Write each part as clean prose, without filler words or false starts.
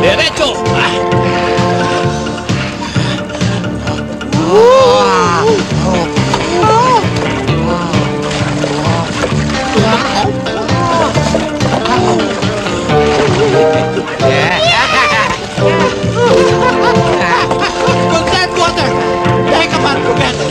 Derecho! Consent water! Take a man, Roberto!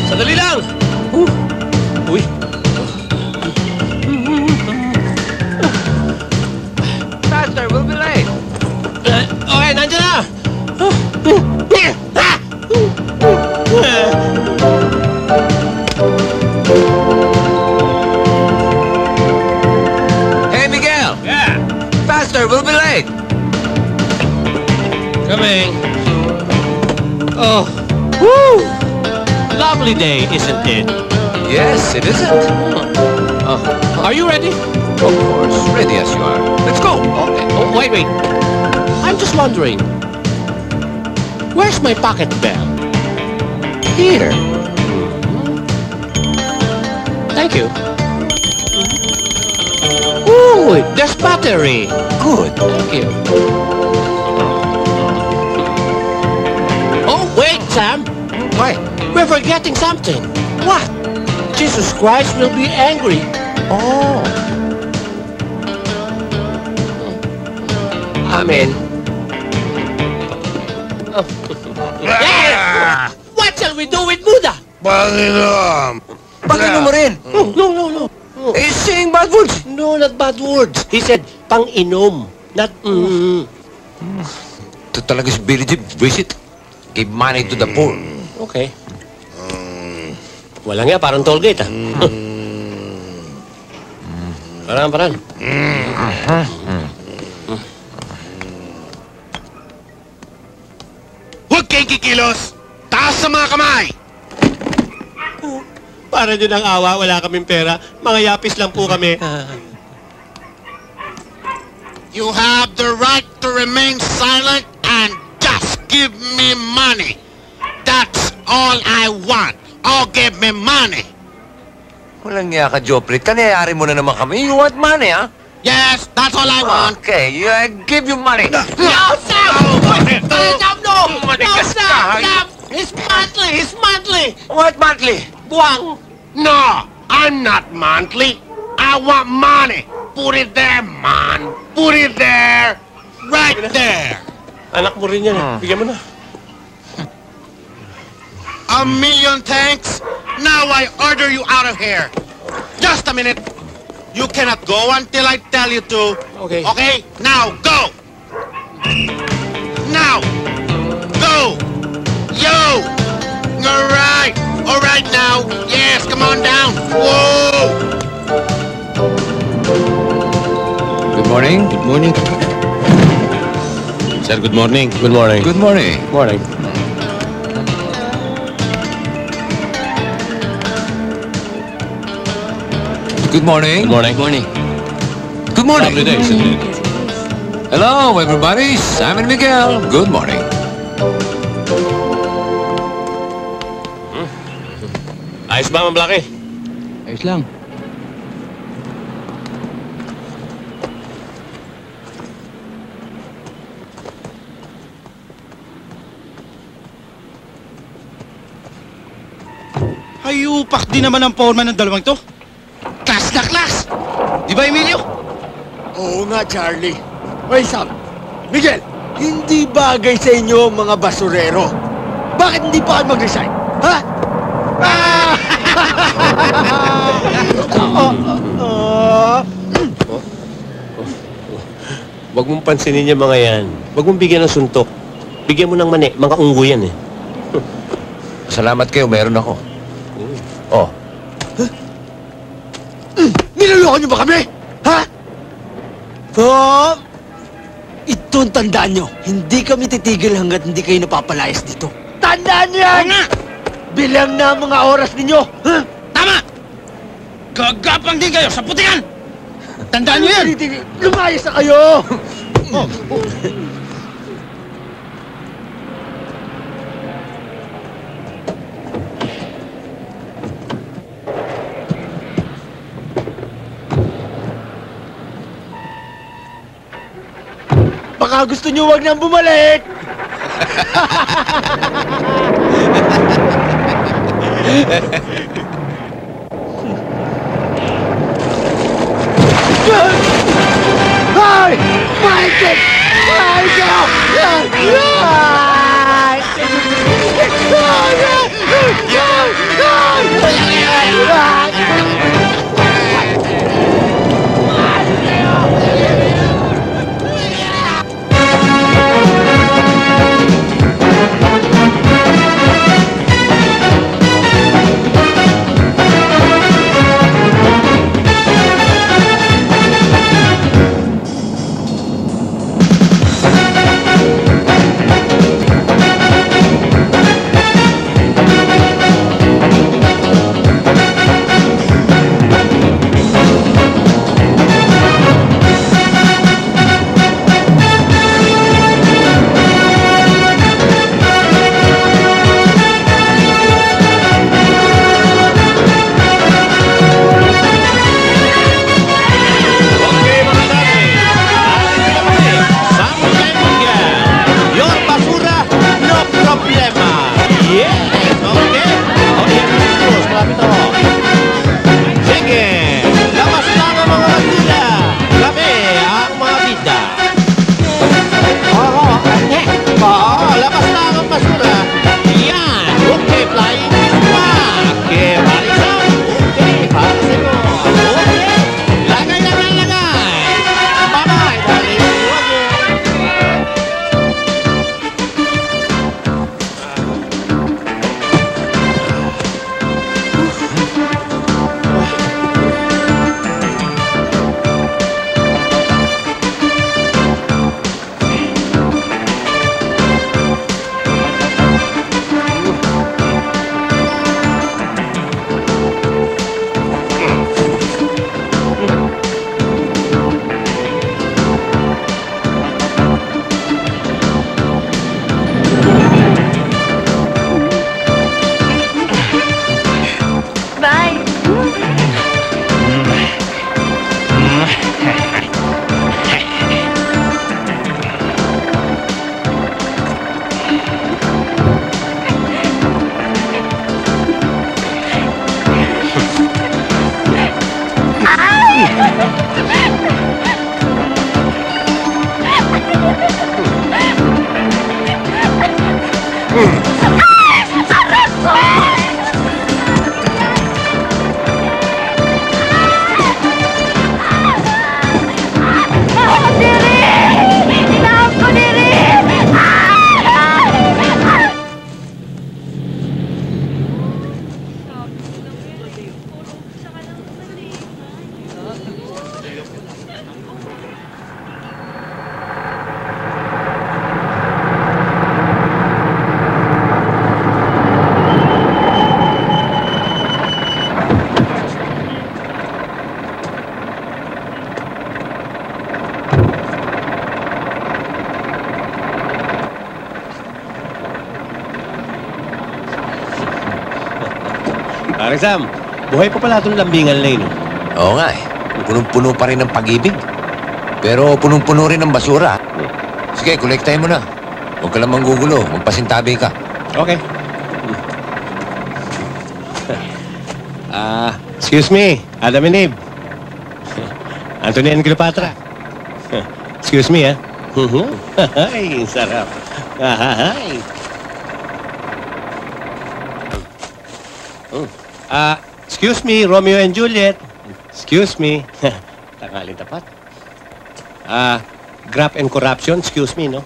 Sandali lang! Uy! Faster, we'll be late. Okay, nandiyan na! Hey, Miguel! Yeah! Faster, we'll be late. Coming! Oh! Woo! Lovely day, isn't it? Yes, it isn't. Are you ready? Of course, ready as you are. Let's go. Okay. Oh, wait. I'm just wondering. Where's my pocket bell? Here. Thank you. Ooh, there's battery. Good. Thank you. Oh, wait, Sam. Why? We're forgetting something. What? Jesus Christ will be angry. Oh. Amen. Yeah! What shall we do with Buddha? Panginoon! Panginoon mo rin. No. He's saying bad words. No, not bad words. He said, pang-inom. Not, Ito talaga si Billy Jeep. Visit. Give money to the poor. Okay. Wala nga, parang toll gate, ah. Parang. Huwag kayong kikilos! Taas sa mga kamay! Para nyo ng awa, wala kaming pera. Mga yapis lang po kami. You have the right to remain silent and just give me money. That's all I want. Oh, give me money. Walang niya ka, Joprit. Kanayari mo na naman kami. You want money, ha? Yes, that's all I want. Okay, I give you money. No, Sam! Sam, no! Manigas No, ka, Sam! It's monthly! What monthly? Buwang! No, I'm not monthly. I want money. Put it there, man. Put it there. Right there. Anak mo rin yan, eh. Bigyan mo na. A million thanks. Now I order you out of here. Just a minute. You cannot go until I tell you to. Okay. Okay? Now, go. Now. Go. Yo. All right. All right now. Yes, come on down. Whoa. Good morning. Good morning. Sir, good morning. Good morning. Good morning. Morning. Good morning. Good morning. Good morning. Good morning. Lovely day, isn't it? Hello, everybody. Sam and Miguel. Good morning. Ayos ba, Mamblaki? Ayos lang. Hayupak din naman ang foreman ng dalawang to. Class na class! Di ba, Emilio? Oo nga, Charlie. Hey, Sam. Miguel, hindi bagay sa inyo mga basurero. Bakit hindi pa kayo mag-resign? Ha? Huwag mong pansinin yung mga yan. Huwag mong bigyan ng suntok. Bigyan mo ng mani. Mga unggo yan eh. Salamat kayo, meron ako. Oh, Niloloko niyo ba kami? Ha? Oh, ito ang tandaan nyo. Hindi kami titigil hanggat hindi kayo napapalayas dito. Tandaan niyo yan! Bilang na ang mga oras ninyo. Ha? Tama! Gagapang din kayo sa putikan! Tandaan niyo yan! Lumayas na kayo! Baka gusto niyo wag nang bumalik! Hoy! Michael! Parang Sam, buhay pa pala itong lambingan lane. oo nga eh. Punong-puno pa rin ng pag-ibig. Pero punong-puno rin ng basura. Sige, kolektahin mo na. Huwag ka lang manggugulo. Magpasintabi ka. Okay. Excuse me, Adam and Eve. Anthony and Cleopatra. Excuse me, Ay, sarap. Ay. Excuse me, Romeo and Juliet. Excuse me. Tangalin tapat. Graft and corruption, excuse me, no?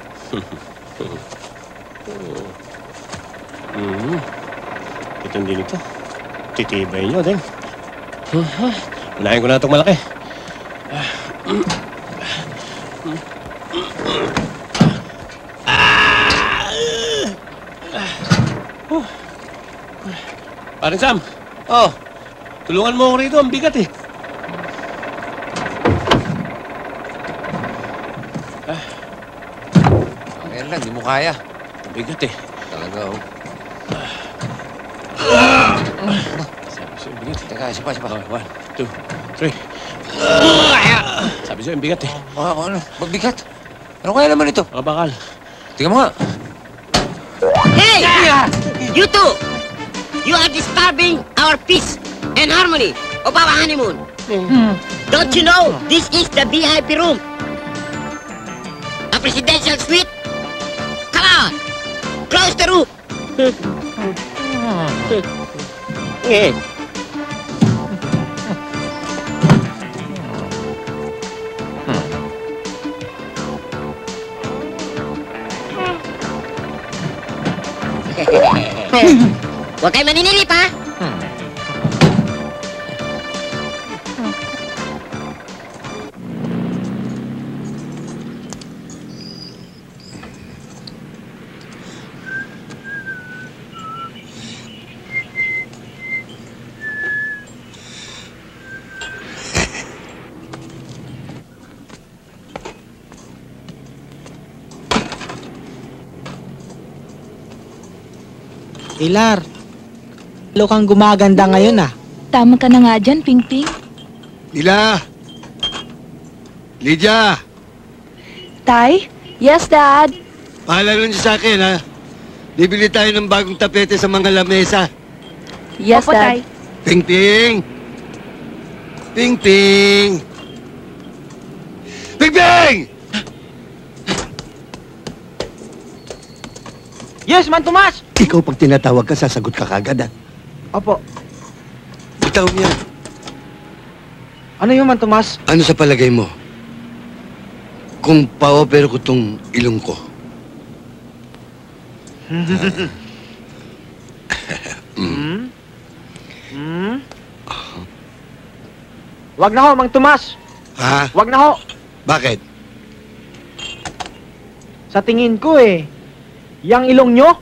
Itong din ito. Titibay nyo din. Unahin ko na itong malaki. Paring Sam. Oh, tulungan mo ako rito. Ang bigat eh. Ayan lang, di mo kaya. Ang bigat eh. Talaga, oh. Sabi sa'yo, ang bigat eh. Teka, isa pa. 1, 2, 3. Sabi sa'yo, ang bigat eh. Ano? Magbigat. Ano kaya naman ito? Mga bakal. Tingnan mo nga. Hey! You two! You are disturbing our peace and harmony of our honeymoon. Don't you know this is the VIP room? A presidential suite? Come on! Close the roof! Eh. Huwag kayo maninilip, ha? Pilar, lalo kang gumaganda ngayon ah. Tama ka na nga dyan, Ping-Ping. Mila! Lydia! Tay? Yes, Dad. Paalala niyo sa akin, ha? Bibili tayo ng bagong tapete sa mga lamesa. Yes, Opo, Dad. Tay. Ping-ping! Ping-ping! Ping-ping! Yes, Man Tomas! Ikaw pag tinatawag ka, sasagot ka kagad, ha? Opo. Bitaw niya. Ano yung Man Tomas? Ano sa palagay mo? Kung pa-opera ko tong ilong ko. Wag na ho, Mang Tomas. Ha? Wag na ho. Bakit? Sa tingin ko yang ilong nyo,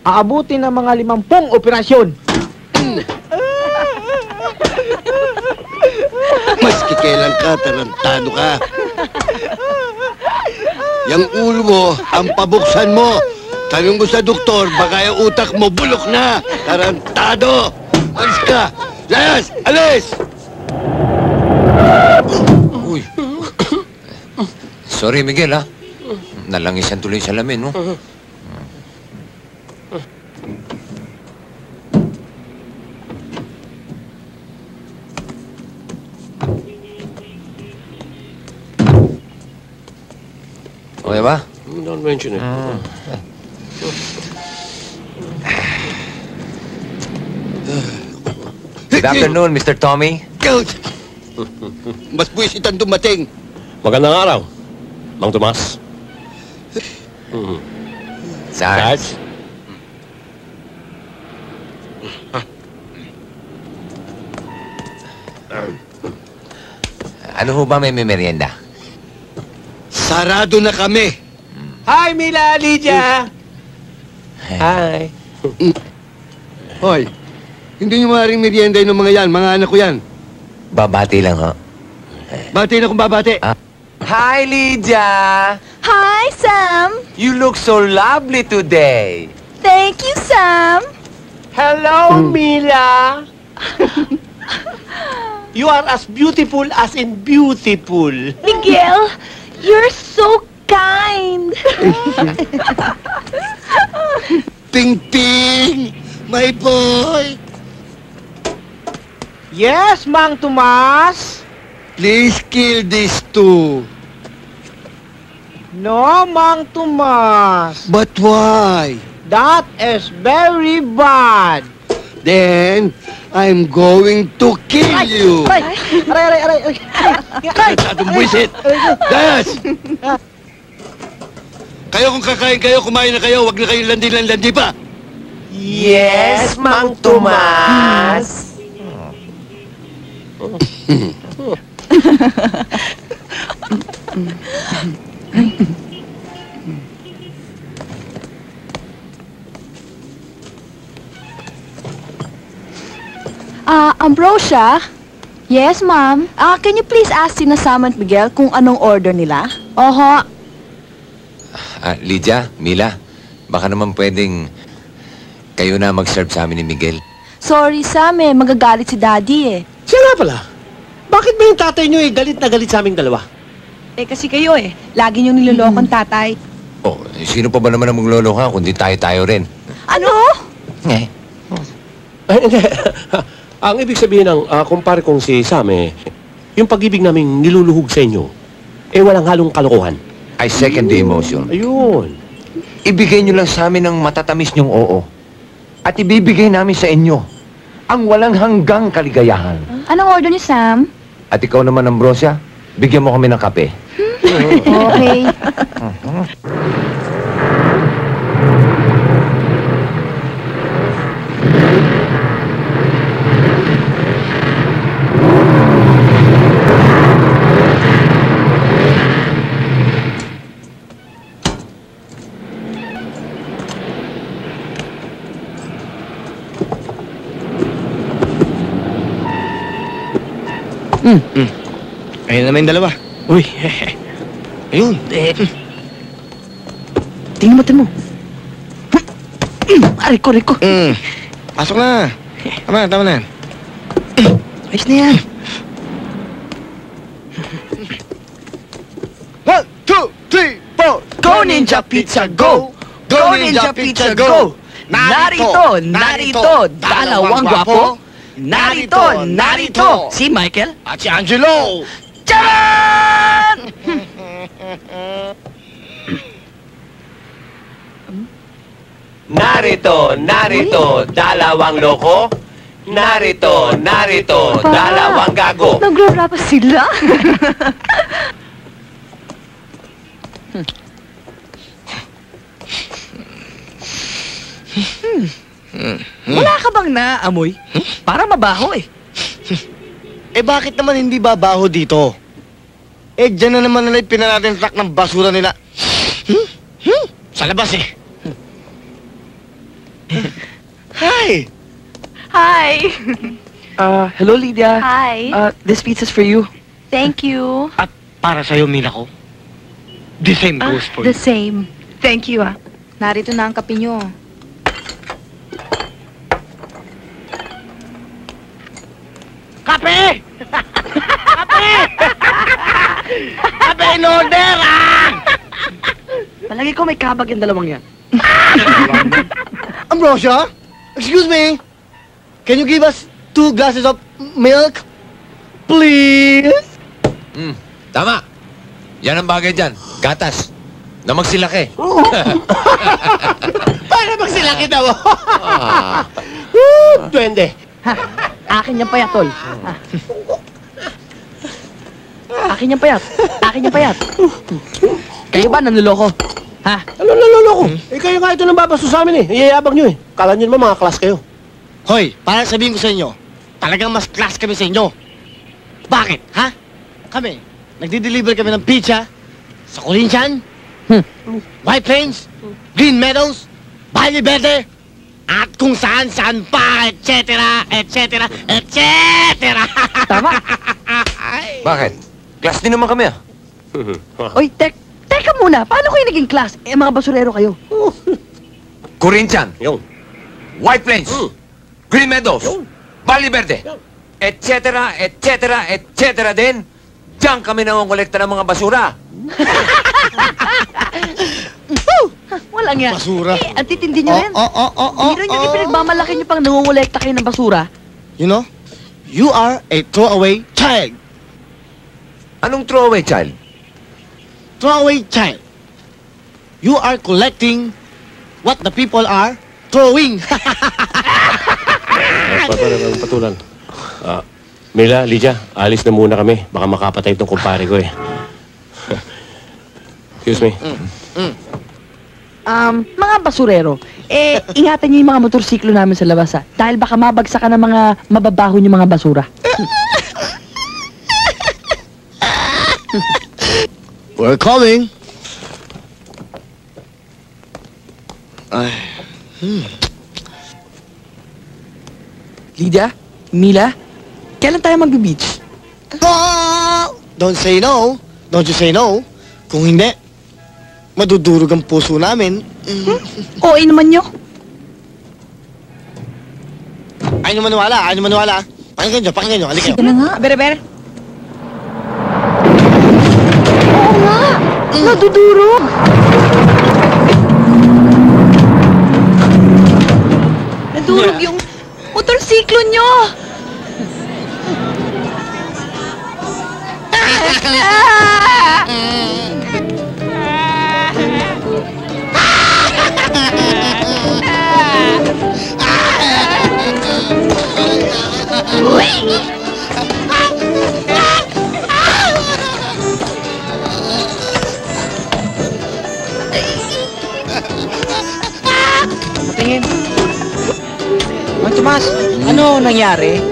aabutin ng mga 50 operasyon. Mas kikailan ka, tarantado ka. Yang ulo mo, ang pabuksan mo. Tanong mo sa doktor, baka yung utak mo bulok na. Tarantado! Alis ka! Layas! Alis! Uy. Sorry, Miguel, ha? Nalangisan tuloy sa lamin, no? Okay ba? Don't mention it. Good afternoon, Mr. Tommy. Goat! Mas buwisit ang dumating. Magandang araw, Mang Tomas. Sarge. Ano ho ba may merienda? Sarado na kami. Hi, Mila, Lydia! Hi. Hoy, hindi nyo maaaring merienda ng mga yan. Mga anak ko yan. Babati lang, ho. Bati na kung babati. Hi, Lydia! Hi, Sam. You look so lovely today. Thank you, Sam. Hello, Mila! You are as beautiful as in beautiful. Miguel, you're so kind. Ping-ping! My boy! Yes, Mang Tomas. Please kill these two. No, Mang Tomas. But why? That is very bad. Then, I'm going to kill you! Aray. Masyadong buwisit! Dayas! Kayo kung kakain kayo, kumain na kayo, wag na kayong landi pa! Yes, Mang Tomas. Ambrosia? Yes, ma'am. Can you please ask Sina Sam and Miguel kung anong order nila? Oho. Lydia, Mila, baka naman pwedeng kayo na mag-serve sa amin ni Miguel. Sorry, Sam magagalit si Daddy Siya nga pala. Bakit ba yung tatay niyo galit na galit sa aming dalawa? Kasi kayo lagi niyong nilolokong tatay. Oh, sino pa ba naman ang magloloka kundi tayo rin? Ano? Eh. Ay, hindi. Ang ibig sabihin ng kumpare kong si Sam, yung pag-ibig naming niluluhog sa inyo, walang halong kalokohan. I second the emotion. Ayun. Ibigay nyo lang sa amin ang matatamis nyong oo. At ibibigay namin sa inyo ang walang hanggang kaligayahan. Anong order niyo, Sam? At ikaw naman, Ambrosia, bigyan mo kami ng kape. Okay. Ayun naman yung dalawa. Uy, Ayun. tingnan mo. Riko. Pasok na. Tama na. Ayos na yan. 1, 2, 3, 4. Go Ninja Pizza, go! Go Ninja Pizza, go! Narito, dalawang gwapo. Narito, si Michael. At si Angelo. Charan! Narito, dalawang loko. Narito, dalawang gago. Nagrarapa sila? Wala ka bang naamoy? Para mabaho Bakit naman hindi babaho dito? Dyan na naman nila ipinanatin truck ng basura nila. Sa labas Hi! Hi! Hello, Lydia. Hi. This pizza's for you. Thank you. At para sa'yo, Mina ko, the same goes for The you. same. Thank you, Narito na ang kape niyo. Kape! Kape in order, Palagi ko may kabag yung dalawang yan. Ambrosia, excuse me. Can you give us 2 glasses of milk? Please? Tama. Yan ang bagay dyan. Gatas. Na magsilaki. Paano magsilaki daw? Duwende. Akin yung payat, tol. Akin yung payat. Kayo ba nanloloko? Ano naloloko? Kayo nga ito nang babasto sa amin Iyayabang nyo Kala nyo naman mga class kayo. Hoy, para sabihin ko sa inyo, talagang mas class kami sa inyo. Bakit, ha? Kami, nagdi-deliver kami ng pizza sa Corinthian, White Plains, Green Meadows, Valle Verde, at kung saan-saan pa, etc. Tama. Bakit? Class din naman kami Oy, teka muna. Paano kayo naging class? Mga basurero kayo. Corinthian. Yun. White Plains. Green Meadows. Valle Verde. Etc. din. Diyan kami nangongolekta ng mga basura. Walang yan. Basura. Ang titindi nyo rin. Biro nyo ipinagmamalaki nyo pang nangungulekta kayo ng basura. You know, you are a throwaway child. Anong throwaway child? Throwaway child. You are collecting what the people are throwing. Patulan. Mila, Lydia, alis na muna kami. Baka makapatay itong kumpare ko eh. Excuse me. Mga basurero, ingatan niyo yung mga motorsiklo namin sa labas, ha? Dahil baka mabagsakan ng mga mababaho yung mga basura. We're coming. Lydia? Mila? Kailan tayo mag-beach? Don't say no. Don't you say no. Kung hindi, madudurog ang puso namin. Oo, naman nyo. Ayaw nyo maniwala. Pakinggan nyo. Halika. Sige na nga. Ber. Oo nga. Nadudurog. Nadurog yung motorsiklo nyo. Tingin. Mang Tomas, ano nangyari?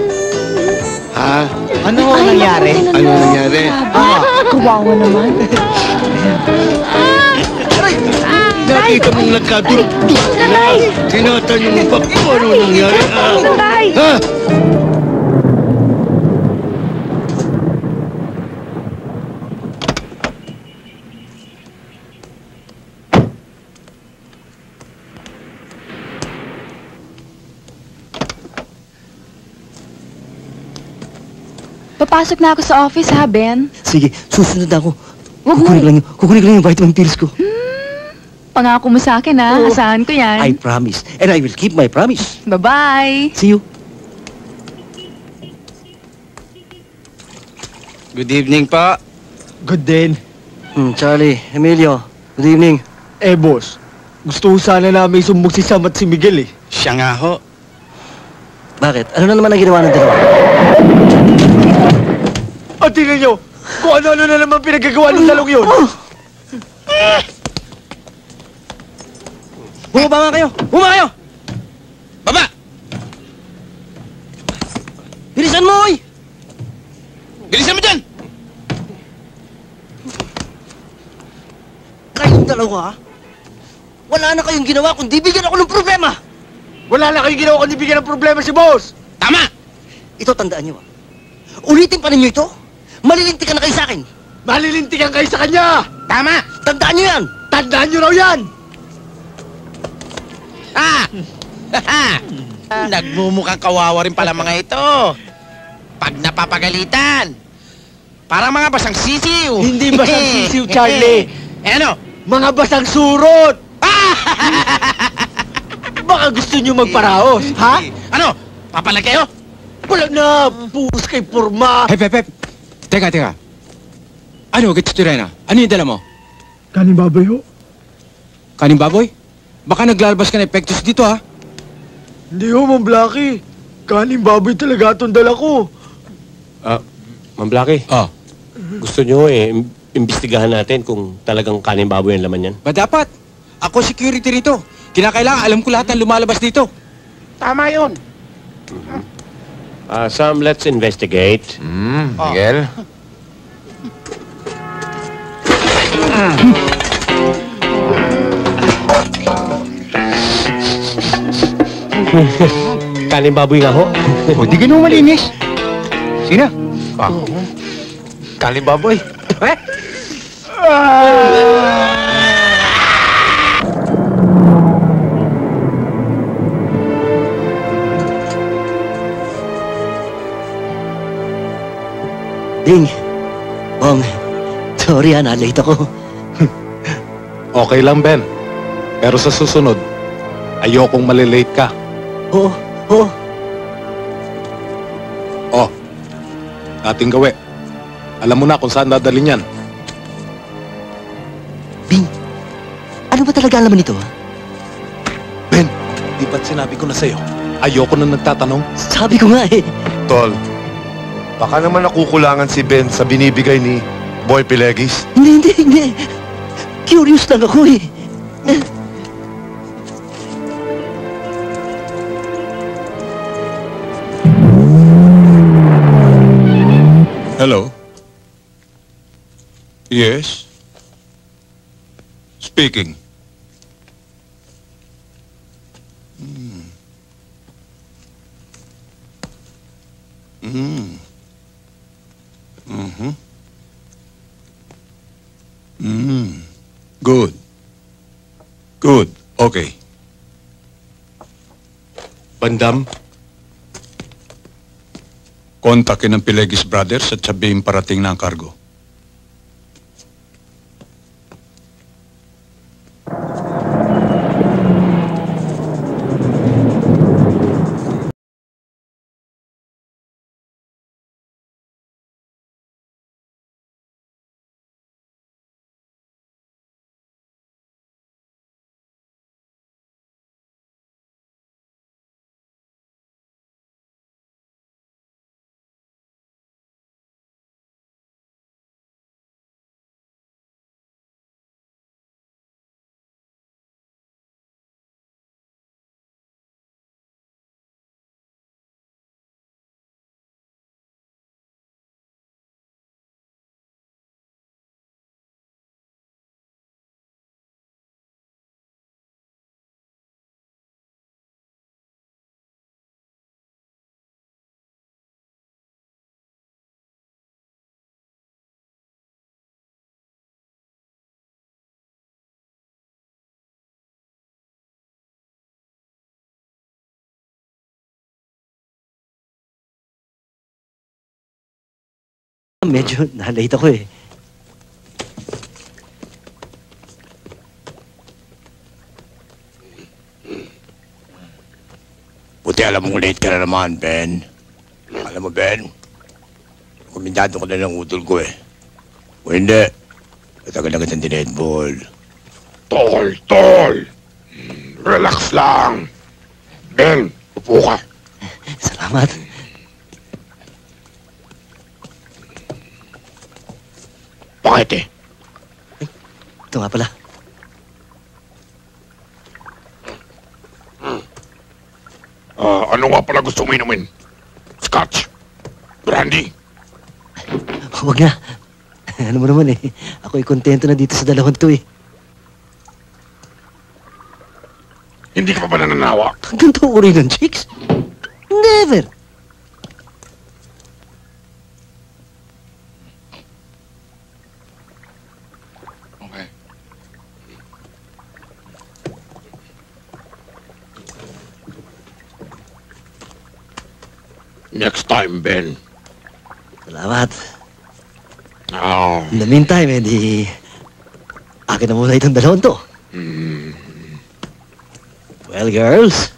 Ha? Ano nangyari? Ano nangyari? Kawawa naman. Nakita mong nagkadurog-durog na. Tinatanong mo pa kung ano nangyari. Ha? Papasok na ako sa office, ha, Ben? Sige, susunod ako. Wag mo. Kukunin ko lang yung vitamin pills ko. Pangako mo sa akin, ha? Asahan ko yan. I promise. And I will keep my promise. Bye-bye. See you. Good evening pa. Good din. Charlie, Emilio, good evening. Boss, gusto ko sana namin sumbog si Sam at si Miguel eh. Siya nga ho. Bakit? Ano na naman ang ginawa ng dalawa? At tingnan nyo, kung ano-ano na naman pinagagawa ng dalawang yun. Bumaba nga kayo! Baba! Bilisan mo, oy! Bilisan mo dyan! Kayong dalawa, wala na kayong ginawa kundi bigyan ako ng problema! Wala na kayong ginawa kundi bigyan ng problema si boss! Tama! Ito, tandaan nyo, ulitin pa ninyo ito, malilintikan na kayo sa akin! Malilintikan kayo sa kanya! Tama! Tandaan nyo yan! Tandaan nyo raw yan! Nagmumukhang kawawa rin pala mga ito. Pag napapagalitan, parang mga basang sisiw. Hindi basang sisiw, Charlie! Ano? Mga basang surot! Baka gusto nyo magparaos, ha? Ano? Papalag kayo? Wala na! Puus kay porma! Hep. Teka. Ano, gitsuturena? Ano yung dala mo? Kanin baboy ho? Kaning baboy? Baka naglalabas ka na epektos dito, ha? Hindi ho, Ma'am Blackie. Kanin baboy talaga itong dala ko. Ma'am Blackie. Gusto nyo imbestigahan natin kung talagang kanin baboy ang laman yan? Ba dapat? Ako security rito. Kinakailangan, alam ko lahat ng lumalabas dito. Tama yun. Sam, let's investigate. Miguel? Kanin baboy nga ho. O, di ganun malinis. Sino? Kanin baboy. Ding! Bong, sorry na-late ako. Okay lang, Ben. Pero sa susunod, ayokong malilate ka. Oo. Ating gawi. Alam mo na kung saan dadalhin yan. Bing, Ano ba talaga laman ito? Ben, di ba't sinabi ko na sa'yo? Ayoko na nagtatanong. Sabi ko nga eh. Tol, baka naman nakukulangan si Ben sa binibigay ni Boy Pilegis. Hindi. Curious lang ako eh. Hello? Yes? Speaking. Good. Good. Okay. Bandam, Kontakin ng Pilegis Brothers at sabihin parating na ang kargo. Medyo na-late ako eh. Buti alam mo late ka na naman, Ben. Alam mo, Ben, kumindado ko na lang utol ko eh. O hindi, matagal na kitang dinedball. Tol! Relax lang. Ben, upo ka. Salamat. Bakit eh? Ito nga pala. Ano nga pala gusto mo inumin? Scotch? Brandy? Huwag na. Ano mo naman eh. Ako'y kontento na dito sa dalawang to eh. Hindi ka pa ba nananawa? Ganito uri ng chicks? Never. Next time, Ben. Salamat. Oh. In the meantime, di... akin na muna itong dalawang to. Well, girls.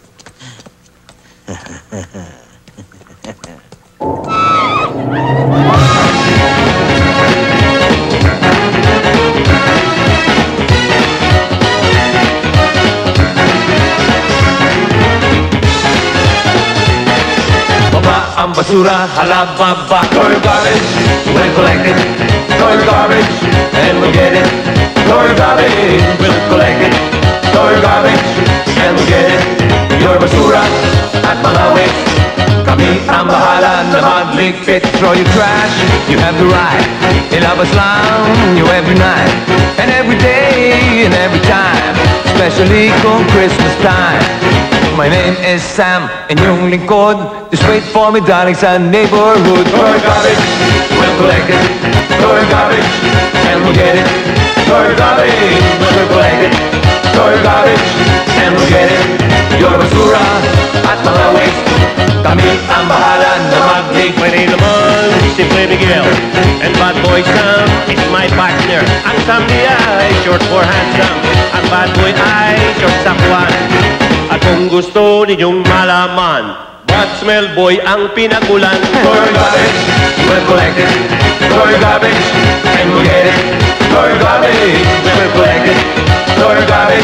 Ang basura, halababa. Throw your garbage, we'll collect it. Throw your garbage, and we'll get it. Throw your garbage, we'll collect it. Throw your garbage, and we'll get it. Your basura at Malawi. Kami ang bahala na magligpit. Throw your trash, you have the right. Ilabas lang you every night. And every day, and every time. Especially kung Christmas time. My name is Sam, and yung lingkod. Just wait for me, darling, sa neighborhood. Throw your garbage, we'll collect it. Throw your garbage, and we'll get it. Throw your garbage, we'll collect it. Throw your garbage, and we'll get it. Your basura at mga waste. Kami ang bahala na mag-dig. My name naman, si Miguel. And Bad Boy Sam is my partner. Ang Sam niya ay short for handsome. Ang Bad Boy ay short sa kwan. At kung gusto ninyong malaman, Bad Smell Boy ang pinagulan. Throw your garbage, we'll collect it. Throw your garbage, and we'll get it. Throw your garbage, we'll collect it. Throw your garbage,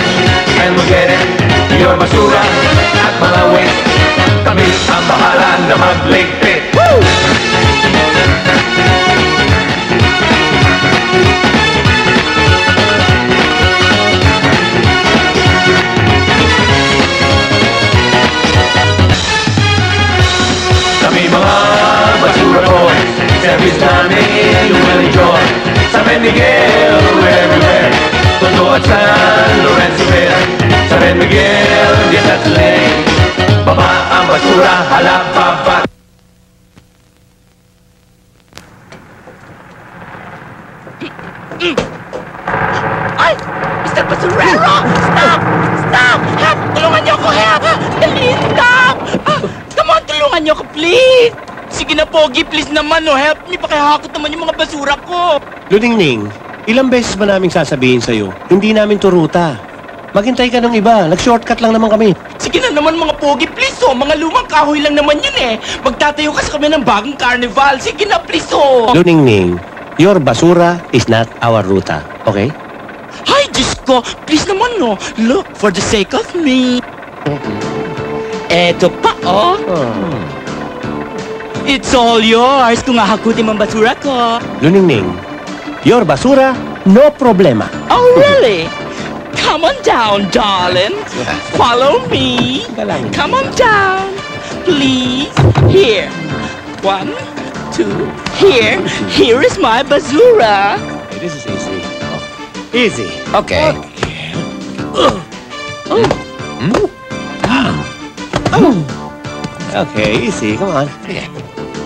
basurero! Stop! Stop! Help! Tulungan niyo ako! Help! Dali! Stop! Come on, tulungan niyo ako, please! Sige na, Pogi, please naman, no. Help me, pakihakot naman yung mga basura ko. Luningning, ilang beses ba naming sasabihin sa'yo, hindi namin to ruta. Maghintay ka ng iba, nag-shortcut lang naman kami. Sige na naman, mga Pogi, please, oh. Mga lumang kahoy lang naman yun, eh. Magtatayo kasi kami ng bagong carnival. Sige na, please, oh. Luningning, your basura is not our ruta, okay? Ay, Diyos ko, please naman, no. Look, for the sake of me. Eto pa, oh. It's all yours kung hahakutin ang basura ko. Luningning, your basura, no problema. Oh, really? Come on down, darling. Follow me. Come on down. Please. Here. 1, 2. Here. Here is my basura. Hey, this is easy. Easy. Okay. Okay, easy. Come on.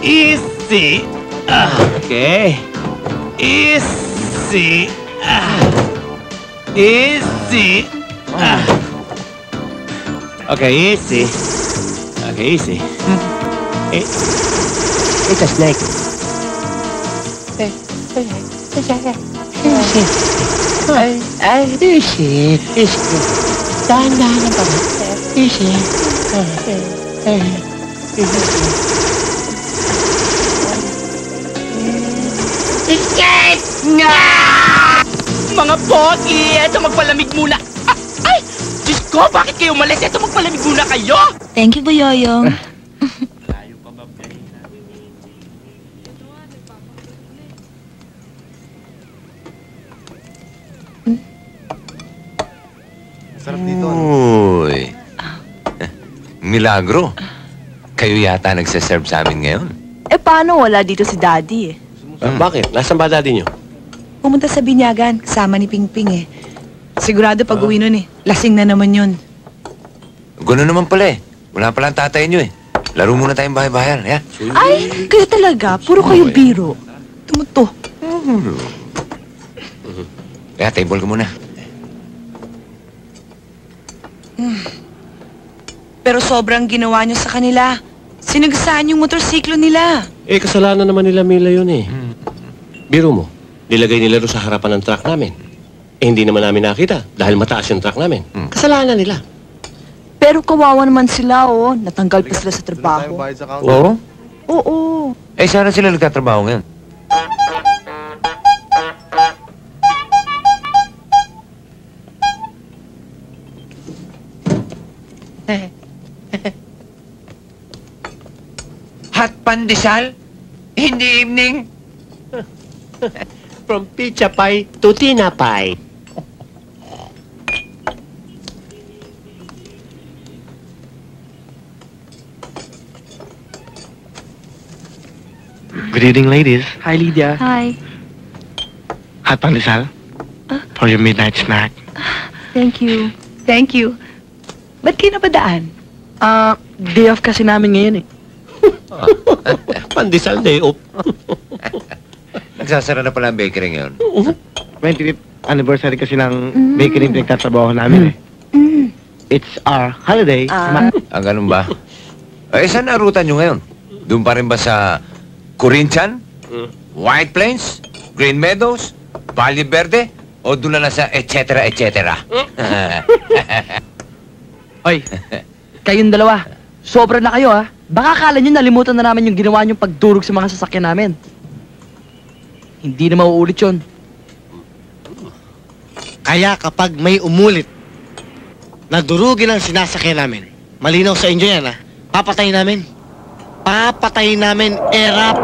Easy. Okay. Easy. Easy. Okay, easy. Okay, easy. It's a snake. Easy. Easy. Dahan-dahan pa. Easy. Escape! Nga! Mga Pogi, eto magpalamig muna. Ay! Diyos ko, bakit kayo umalis? Eto magpalamig muna kayo. Thank you, Boyoyong. Sarap dito. Uy. Milagro. Kayo yata nagsaserve sa amin ngayon. Eh, paano wala dito si Daddy eh? Bakit? Nasaan ba daddy niyo? Pumunta sa Binyagan, kasama ni Pingping eh. Sigurado pag uwi nun eh. Lasing na naman yun. Gano'n naman pala eh. Wala pala ang tatay niyo eh. Laro muna tayong bahay-bahayan, ya? Ay, kayo talaga. Puro kayo biro. Tumuto. Kaya table ka muna. Pero sobrang ginawa nyo sa kanila. Sinagasaan yung motorsiklo nila. Eh, kasalanan naman nila Mila yun eh. Biro mo, nilagay nila doon sa harapan ng truck namin. Eh, hindi naman namin nakita dahil mataas yung truck namin. Kasalanan nila. Pero kawawa naman sila, oh. Natanggal pa sila sa trabaho. Oo? Oo. Eh, sana sila nagtatrabaho ngayon. Hot pandesal? Hindi evening? From pizza pie to tina pie. Good evening, ladies. Hi, Lydia. Hi. Hot pandesal for your midnight snack. Thank you. Thank you. Ba't kayo napadaan? Day off kasi namin ngayon eh. Pandesal day off. Nagsasara na pala ang bakery ngayon. 25th anniversary kasi ng bakery na pinagtatrabaho namin eh. It's our holiday. Ganun ba? Eh, saan na ruta nyo ngayon? Doon pa rin ba sa Corinthian? White Plains? Green Meadows? Valle Verde? O doon na sa et cetera, et cetera? Oy, kayong dalawa. Sobra na kayo, ha? Baka akala nyo nalimutan na namin yung ginawa nyong pagdurog sa mga sasakyan namin. Hindi na mauulit yun. Kaya kapag may umulit na durugin ang sinasakyan namin, malinaw sa inyo yan, ha? Papatayin namin. Papatayin namin, erap!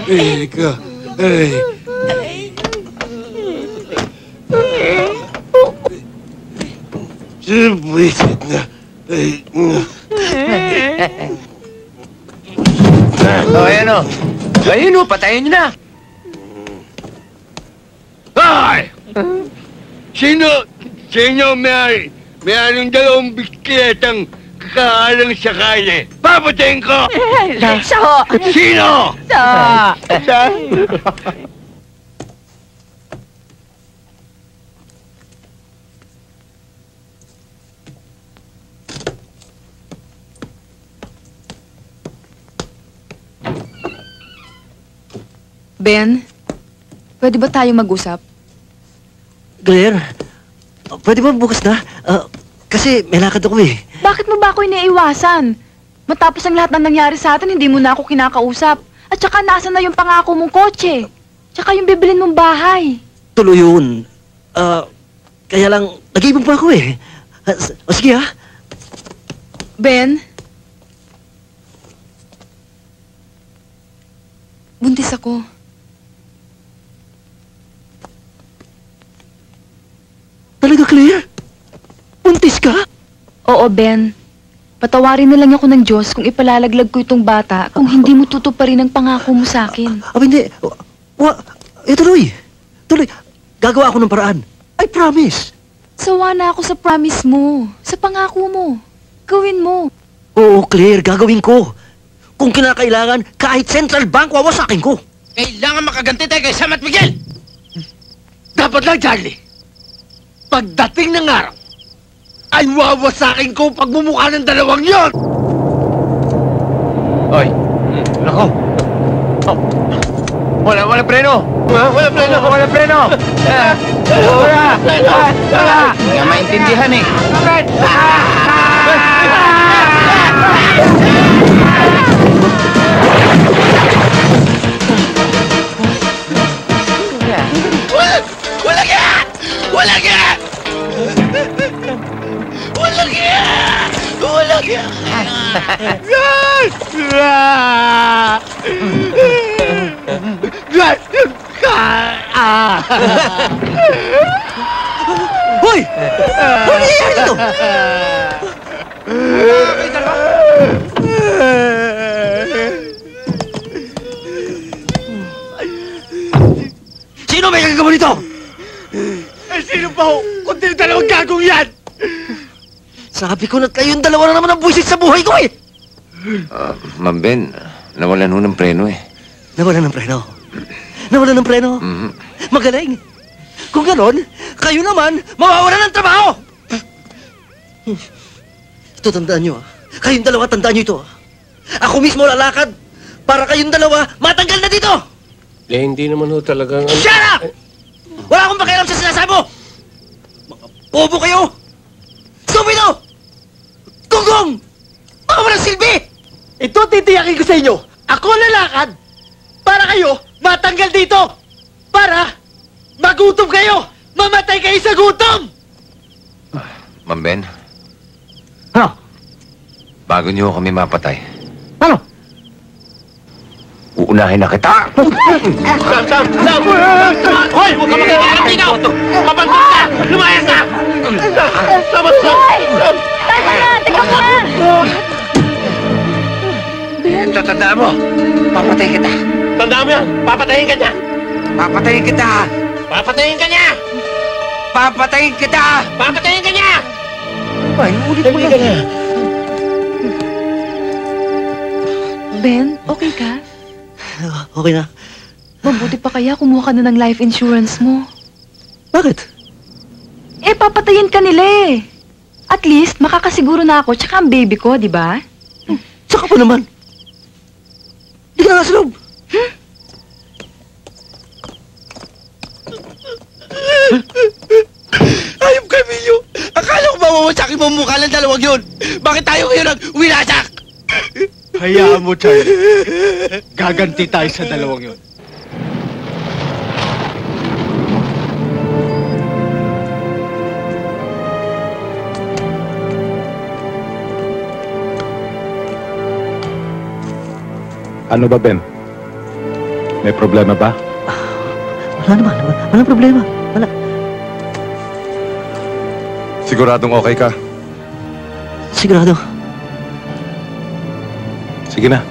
Eka, ay. Sinabuisit na. Ay, ayan o. Ayun o, patayin nyo na. Ay! Sino may anong dalawang biskletang kakaalang sa kanya? Papatayin ko! Siya ho! Sino? Siya! Ben, pwede ba tayong mag-usap? Claire, pwede ba bukas na? Kasi may lakad ako eh. Bakit mo ba ako iniiwasan? Matapos ang lahat ng nangyari sa atin, hindi mo na ako kinakausap. At saka nasa na yung pangako mong kotse? Tsaka yung bibilin mong bahay. Tuloy yun. Kaya lang, nag-iibang pa ako eh. Sige ha. Ben? Buntis ako. Talaga, Claire? Buntis ka? Oo, Ben. Patawarin na lang ako ng Diyos kung ipalalaglag ko itong bata kung hindi mo tutuparin ang pangako mo sa akin. Hindi. Tuloy. Tuloy. Gagawa ako ng paraan. I promise. Sawa na ako sa promise mo. Sa pangako mo. Gawin mo. Oo, Claire. Gagawin ko. Kung kinakailangan, kahit Central Bank, wawasakin ko. Kailangan makaganti tayo kay Sam at Miguel! Dapat lang, Charlie. Pagdating ng araw, ay wawasakin ko pagmumukha ng dalawang yon! Oy! Nako! Oh. Wala preno! Wala preno! Wala preno! Wala! Hindi nga maintindihan eh. Walang yan! Walang yan! Walang yan! Walang yan! Hoy! Ano nangyayari dito? Sino may gagawa nito? Sino pa ho? Kundi yung dalawang gagong yan! Sabi ko na kayong dalawa na naman ang buwisit sa buhay ko eh! Ma'am Ben, nawalan ho ng preno eh. Nawalan ng preno? Nawalan ng preno? Magaling! Kung ganon, kayo naman mawawalan ng trabaho! Ito, tandaan nyo ah. Kayong dalawa, tandaan nyo ito ah. Ako mismo lalakad para kayong dalawa matanggal na dito! Hindi naman ho talagang... Shut up! Wala akong pakialam sa sinasabi mo! Mga bobo kayo! Stupido! Gunggong! Mga walang silbi! Ito titiyakin ko sa inyo. Ako lalakad para kayo matanggal dito! Para magutom kayo! Mamatay kayo sa gutom! Ma'am Ben, Ano? bago niyo kami mapatay, Ano? uunahin na kita! Sam! Hoy! Huwag ka magkakalat dito! Mabantog ka! Lumayas ka! Sam! Tama na! Teka muna! Ito, tandaan mo, papatayin kita. Tandaan mo yan! Papatayin ka niya! Papatayin kita! Papatayin ka niya! Papatayin kita! Papatayin ka niya! Ay, ulit mo lang. Ben, okay ka? Okay na. Mabuti pa kaya kumuha ka na ng life insurance mo. Bakit? Eh, papatayin ka nila eh. At least, makakasiguro na ako, tsaka ang baby ko, di ba? Saka pa naman. Hindi ka na nasa loob. Ayop ka, Emilio! Akala ko mawawasakin mo ang mukha ng dalawang yun! Bakit tayo ngayon ang winasak? Hayaan mo, Charlie. Gaganti tayo sa dalawang yun. Ano ba, Ben? May problema ba? Wala naman. Walang problema. Wala. Siguradong okay ka? Sigurado. Sige na.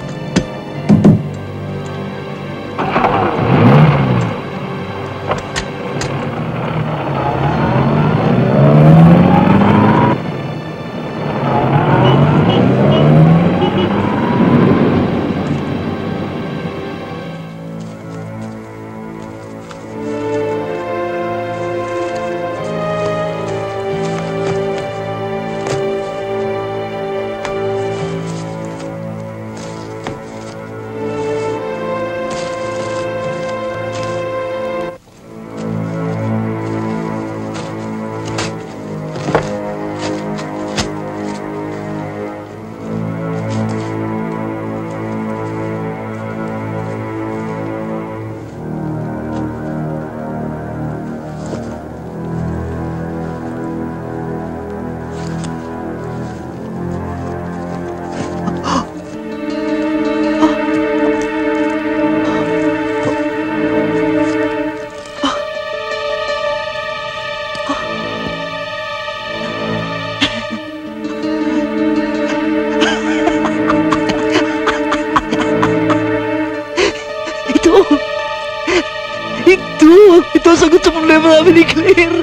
problema namin ni Claire.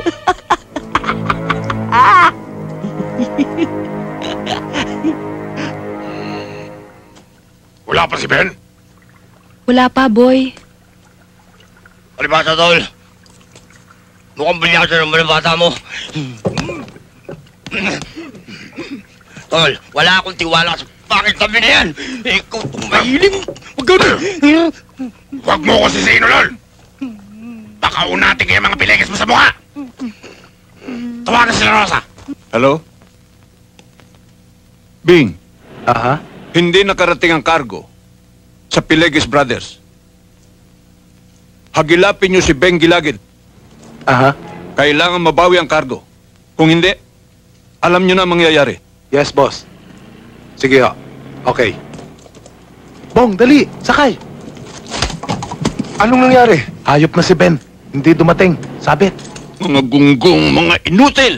Wala pa si Ben? Wala pa, boy. Alibata, tol. Mukhang bilyado naman ang bata mo. Tol, wala akong tiwala sa pangit na na yan. Ikaw itong mahiling. Huwag ka na. Huwag mo ko sisihin, Lol. Baka unatin kayo mga pilegis mo sa mukha. Tawagan sila, Rosa. Hello? Bing. Aha? Hindi nakarating ang cargo sa Pilegis Brothers. Hagilapin niyo si Ben Gilagid. Aha. Kailangan mabawi ang cargo. Kung hindi, alam niyo na ang mangyayari. Yes, boss. Sige ho. Okay. Bong, dali. Sakay. Anong nangyari? Hayop na si Ben. Hindi dumating. Sabit. Mga gunggong, mga inutil.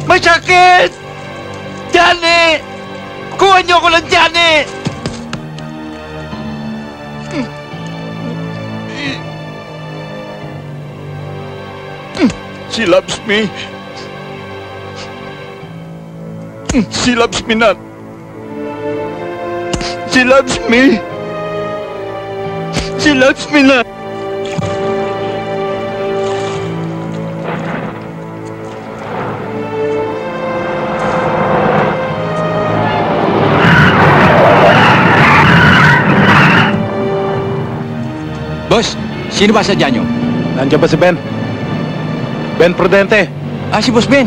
May sakit! Johnny! Kuha niyo ko lang, Johnny! She loves me. She loves me not. She loves me. She loves me not. Boss, sino ba sadya nyo? Nandiyan ba si Ben? Ben Prudente. Ah, si Boss Ben.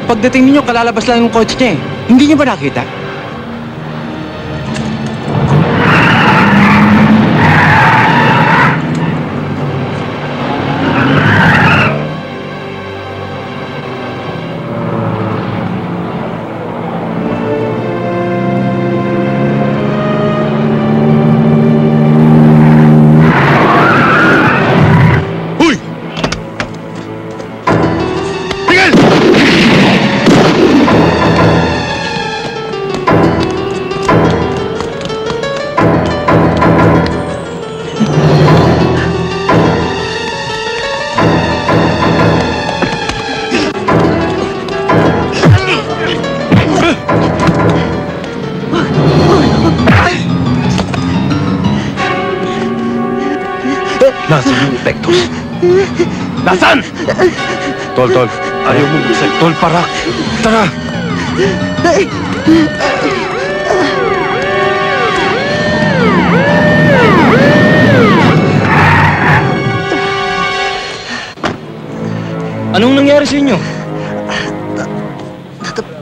Pagdating ninyo, kalalabas lang yung kotse niya eh. Hindi niyo ba nakita? Nasaan yung epektos? Nasaan? Tol, ayaw mo buksan. Tol, parak. Tara. Anong nangyari sa inyo?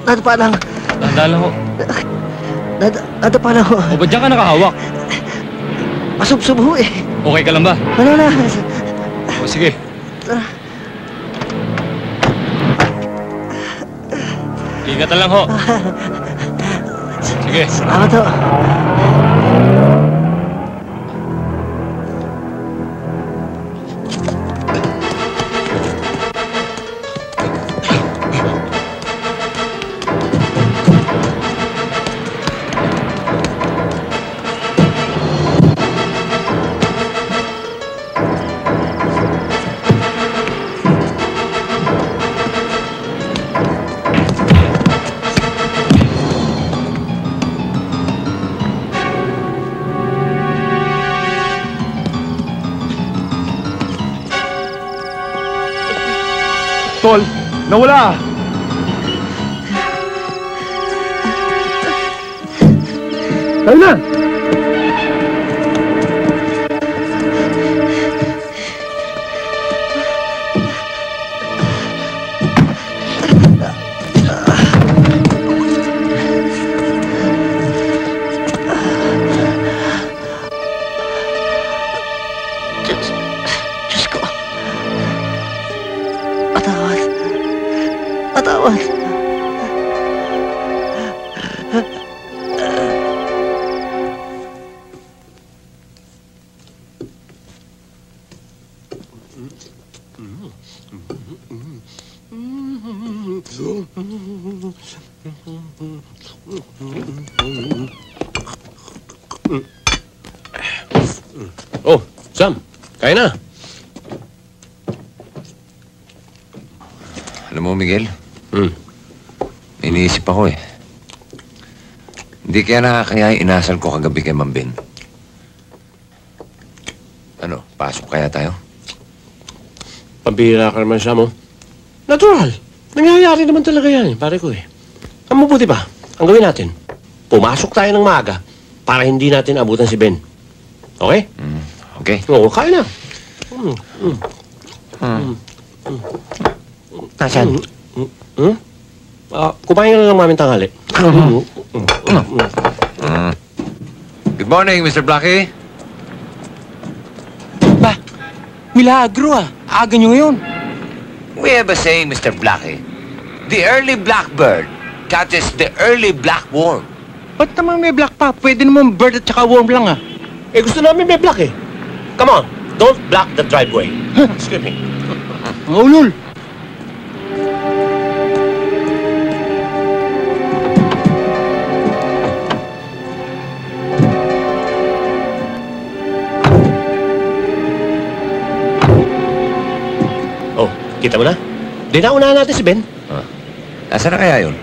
Nadapa lang. Dahan-dahan lang ho. Nadapa lang ho. O ba't diyan ka nakahawak? Masubsob ho eh. Okay ka lang ba? Wala na. O sige. Ingatan lang ho. Sige. Salamat ho. Tol, nawala. Tayo na. Diyos ko. Patawad. Oh, Sam, kaya na. Alam mo, Miguel? May iniisip ako eh. Hindi kaya nakakaya inasal ko kagabi kay Ma'am Ben. Ano, pasok kaya tayo? Pambira ka naman, Sam, oh. Natural. Nangyayari naman talaga yan, pare ko eh. Ang mabuti pa, ang gawin natin, pumasok tayo ng maaga para hindi natin abutan si Ben. Okay? Okay. Oo, kaya na. Nasaan? Kumain na lang namin tanghali. Good morning, Mr. Blackie. Milagro ah. Aga nyo ngayon. We have a saying, Mr. Blackie. The early blackbird catches the early blackworm. Ba't naman may black pa? Pwede naman bird at saka worm lang ah. Eh, gusto namin may black eh. Come on, don't block the driveway. Excuse me. Ulul. Oh, kita mo na? Di na unahan natin si Ben. Nasaan na kaya yun?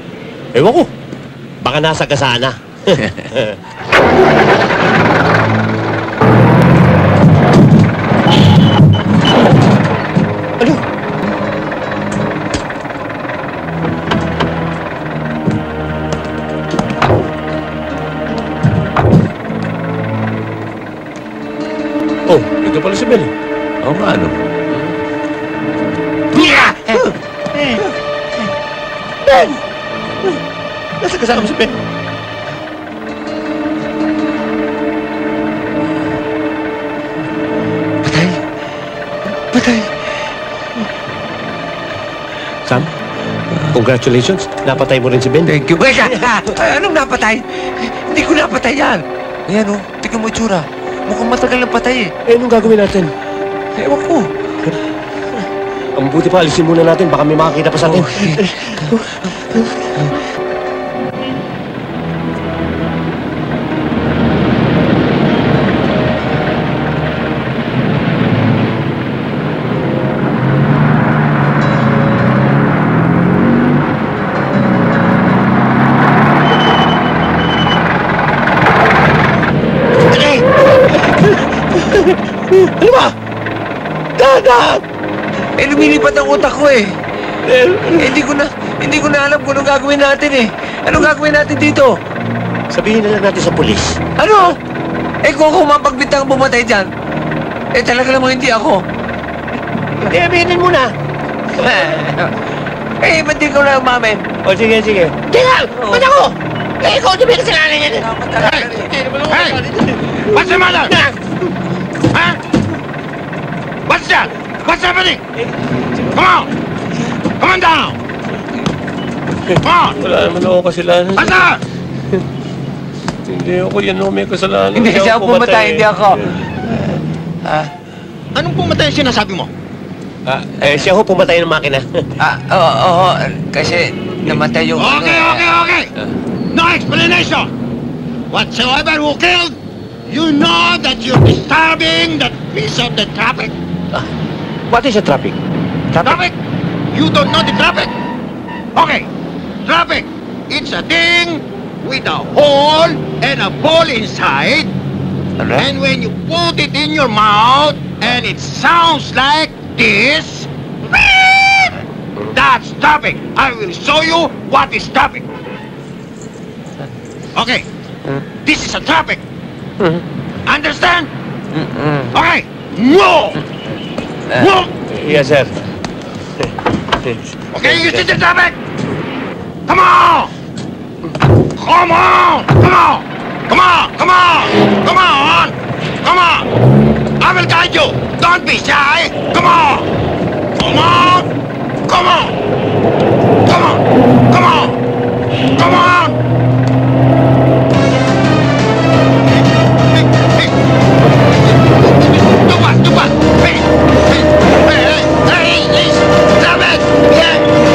Ewan ko. Baka nasa kasana. Ano? Oh, ito pala si Ben. Oo nga, ano? Ben! Nasa kasama si Ben. Patay. Sam, congratulations. Napatay mo rin si Ben. Thank you. Anong napatay? Hindi ko napatay yan. Ayan oh, tignan mo itsura. Mukhang matagal na patay eh. Eh, anong gagawin natin? Ewan ko. Ang buti pa, alisin muna natin. Baka may makakita pa sa atin. Ano ba? Dada! Eh, lumilipat ang utak ko eh. Hindi ko na alam kung anong gagawin natin eh. Anong gagawin natin dito? Sabihin na lang natin sa pulis. Ano? Eh, kung ako mapagbintang bumatay dyan, eh talaga namang hindi ako. Hindi, aminin mo na. Eh, ba't di ko na umamin? O, sige. Tingnan! Ba't ako? Eh, ikaw di ba kasalanan yan? Hey! What's the matter? Huh? What's that? What's happening? Come on! Come on down! Come on! Wala naman ako kasalanan. What's that? Hindi ako yan ako may kasalanan. Hindi siya pumatay, hindi ako. Anong pumatay ang sinasabi mo? Siya ho pumatay ng makina. Oo, kasi namatay yung... Okay. No explanation! Whatsoever who killed, you know that you're disturbing that piece of the traffic. What is a traffic? Traffic? You don't know the traffic? Okay, traffic. It's a thing with a hole and a ball inside. And when you put it in your mouth and it sounds like this, that's traffic. I will show you what is traffic. Okay, this is a traffic. Understand? Okay, move! Move! Yes, sir. Okay, you see the traffic? Come on! Come on! Come on! Come on! Come on! Come on! Come on! I will guide you! Don't be shy! Come on! Come on! Come on! Come on! Come on! Come on! Tupas! Hey! Stop it! Stop it!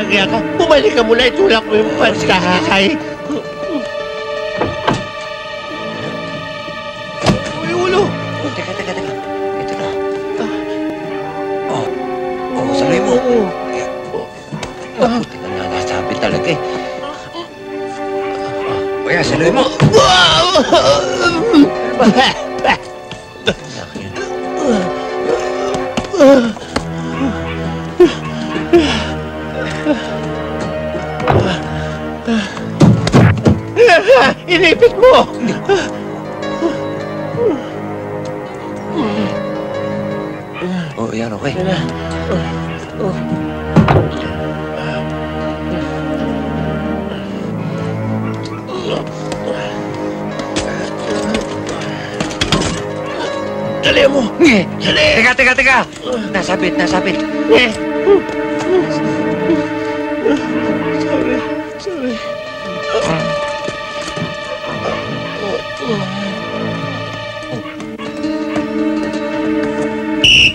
Nagaya ka. Bumalik ka muna. Itulak mo yung pansahay. Uy, ulo. Teka. Ito na. Salay mo. Teka na, nasabi talaga eh. Kaya, salay mo. Inipit mo! Yan, okay. Dali mo! Dali! Teka! Nasabit. Sorry.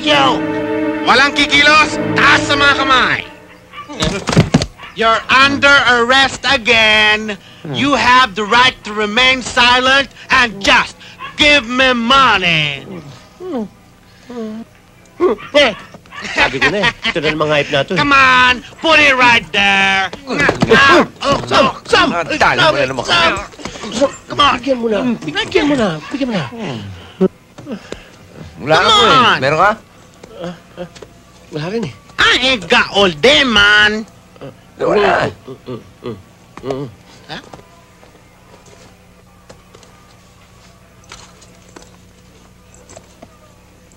Yo! Walang kikilos! Taas sa mga kamay! You're under arrest again. You have the right to remain silent and just give me money. Sabi ko na eh. Ito na mga hype natin. Come on, put it right there. Sam! Dali mo na naman. Come on. Bigyan mo na. Wala ka po eh. Meron ka? Wala rin eh. I ain't got all day, man. Wala.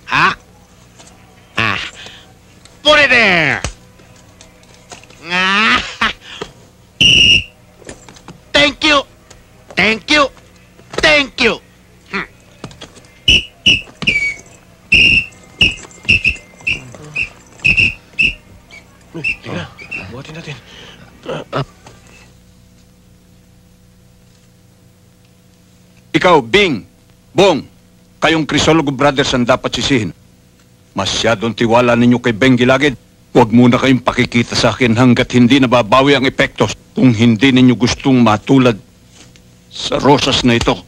Huh? Put it there. Thank you. Teka, buhatin natin. Ikaw, Bing, Bong, kayong Crisologo Brothers ang dapat sisihin. Masyadong tiwala ninyo kay Beng Gilagid. Huwag muna kayong pakikita sa akin hanggat hindi nababawi ang epektos kung hindi ninyo gustong matulad sa rosas na ito.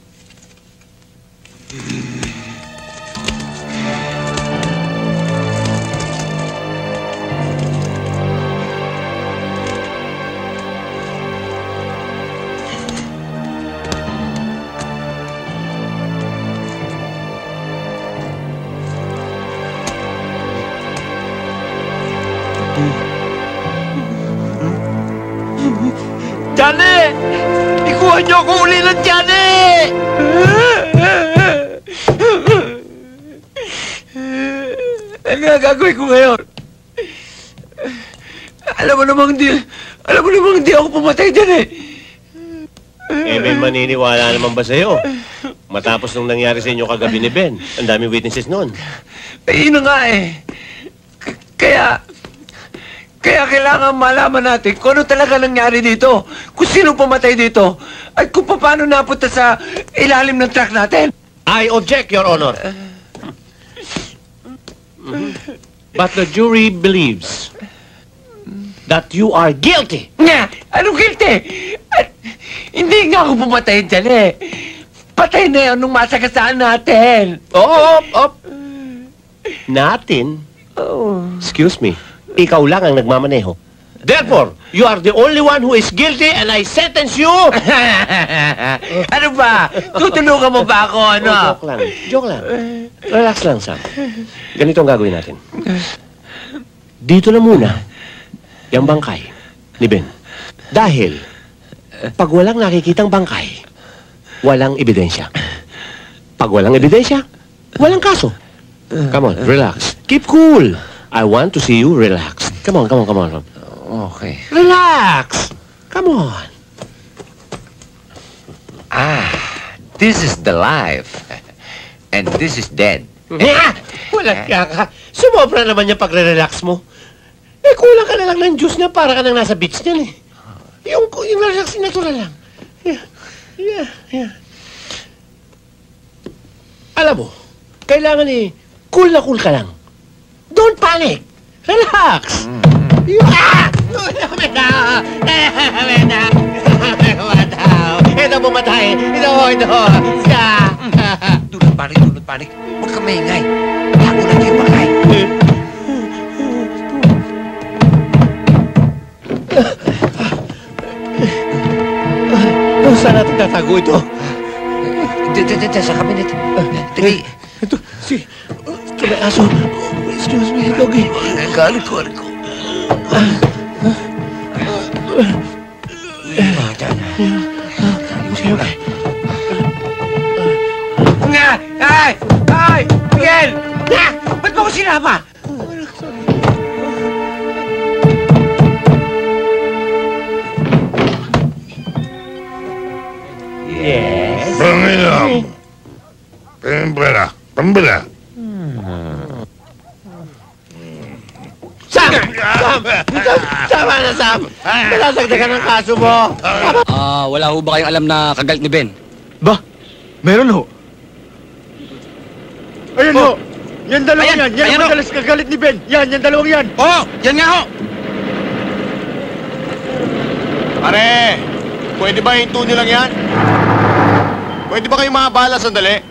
Johnny! Ikuha niyo ako uli ng Johnny! Ano nga gagawin ko ngayon? Alam mo namang hindi ako pumatay dyan eh. May maniniwala naman ba sa'yo? Matapos nung nangyari sa inyo kagabi ni Ben, ang daming witnesses noon. Yun na nga eh. Kaya kailangan malaman natin kung ano talaga nangyari dito. Kung sino pumatay dito. At kung paano napunta sa ilalim ng truck natin. I object, Your Honor. But the jury believes that you are guilty. Nga! Anong guilty? At hindi nga ako pumatay dyan eh. Patay na yun nung masagasaan natin. Op! Natin? Excuse me. Ikaw lang ang nagmamaneho. Therefore, you are the only one who is guilty and I sentence you... Ano ba? Tutulungan mo ba ako, ano? Joke lang. Relax lang, Sam. Ganito ang gagawin natin. Dito na muna, yung bangkay ni Ben. Dahil, pag walang nakikitang bangkay, walang ebidensya. Pag walang ebidensya, walang kaso. Come on, relax. Keep cool. I want to see you relaxed. Come on. Okay. Relax! Come on. This is the life. And this is dead. Walang kaya ka. Sumobra naman yung pagre-relax mo. Kulang ka na lang ng juice na para ka nang nasa beach niyan eh. Yung relax natural lang. Yeah. Alam mo, kailangan cool na cool ka lang. Don't panic. Relax. Ito pumatay! Ito! Dunot panik. Huwag ka maingay. Tago na kayo bakay. Saan natin tatago ito? Dito, sa kabinet. Tali. Ito may aso. Excuse me, Doggy. Galit ko. Okay. Ay! Miguel! Ba't mo ko sinama? Yes. Pangilam. Pambala. Sam! Tama na, Sam! Malasagdagan ang kaso mo! Wala ho ba kayong alam na kagalit ni Ben? Ba? Meron ho. Ayun ho. Yan dalawang Ayan, yan. Yan ayan ang ho. madalas kagalit ni Ben. Yan dalawang yan. Oo, yan nga ho! Pare, pwede ba hinto nyo lang yan? Pwede ba kayong mahabala sandali?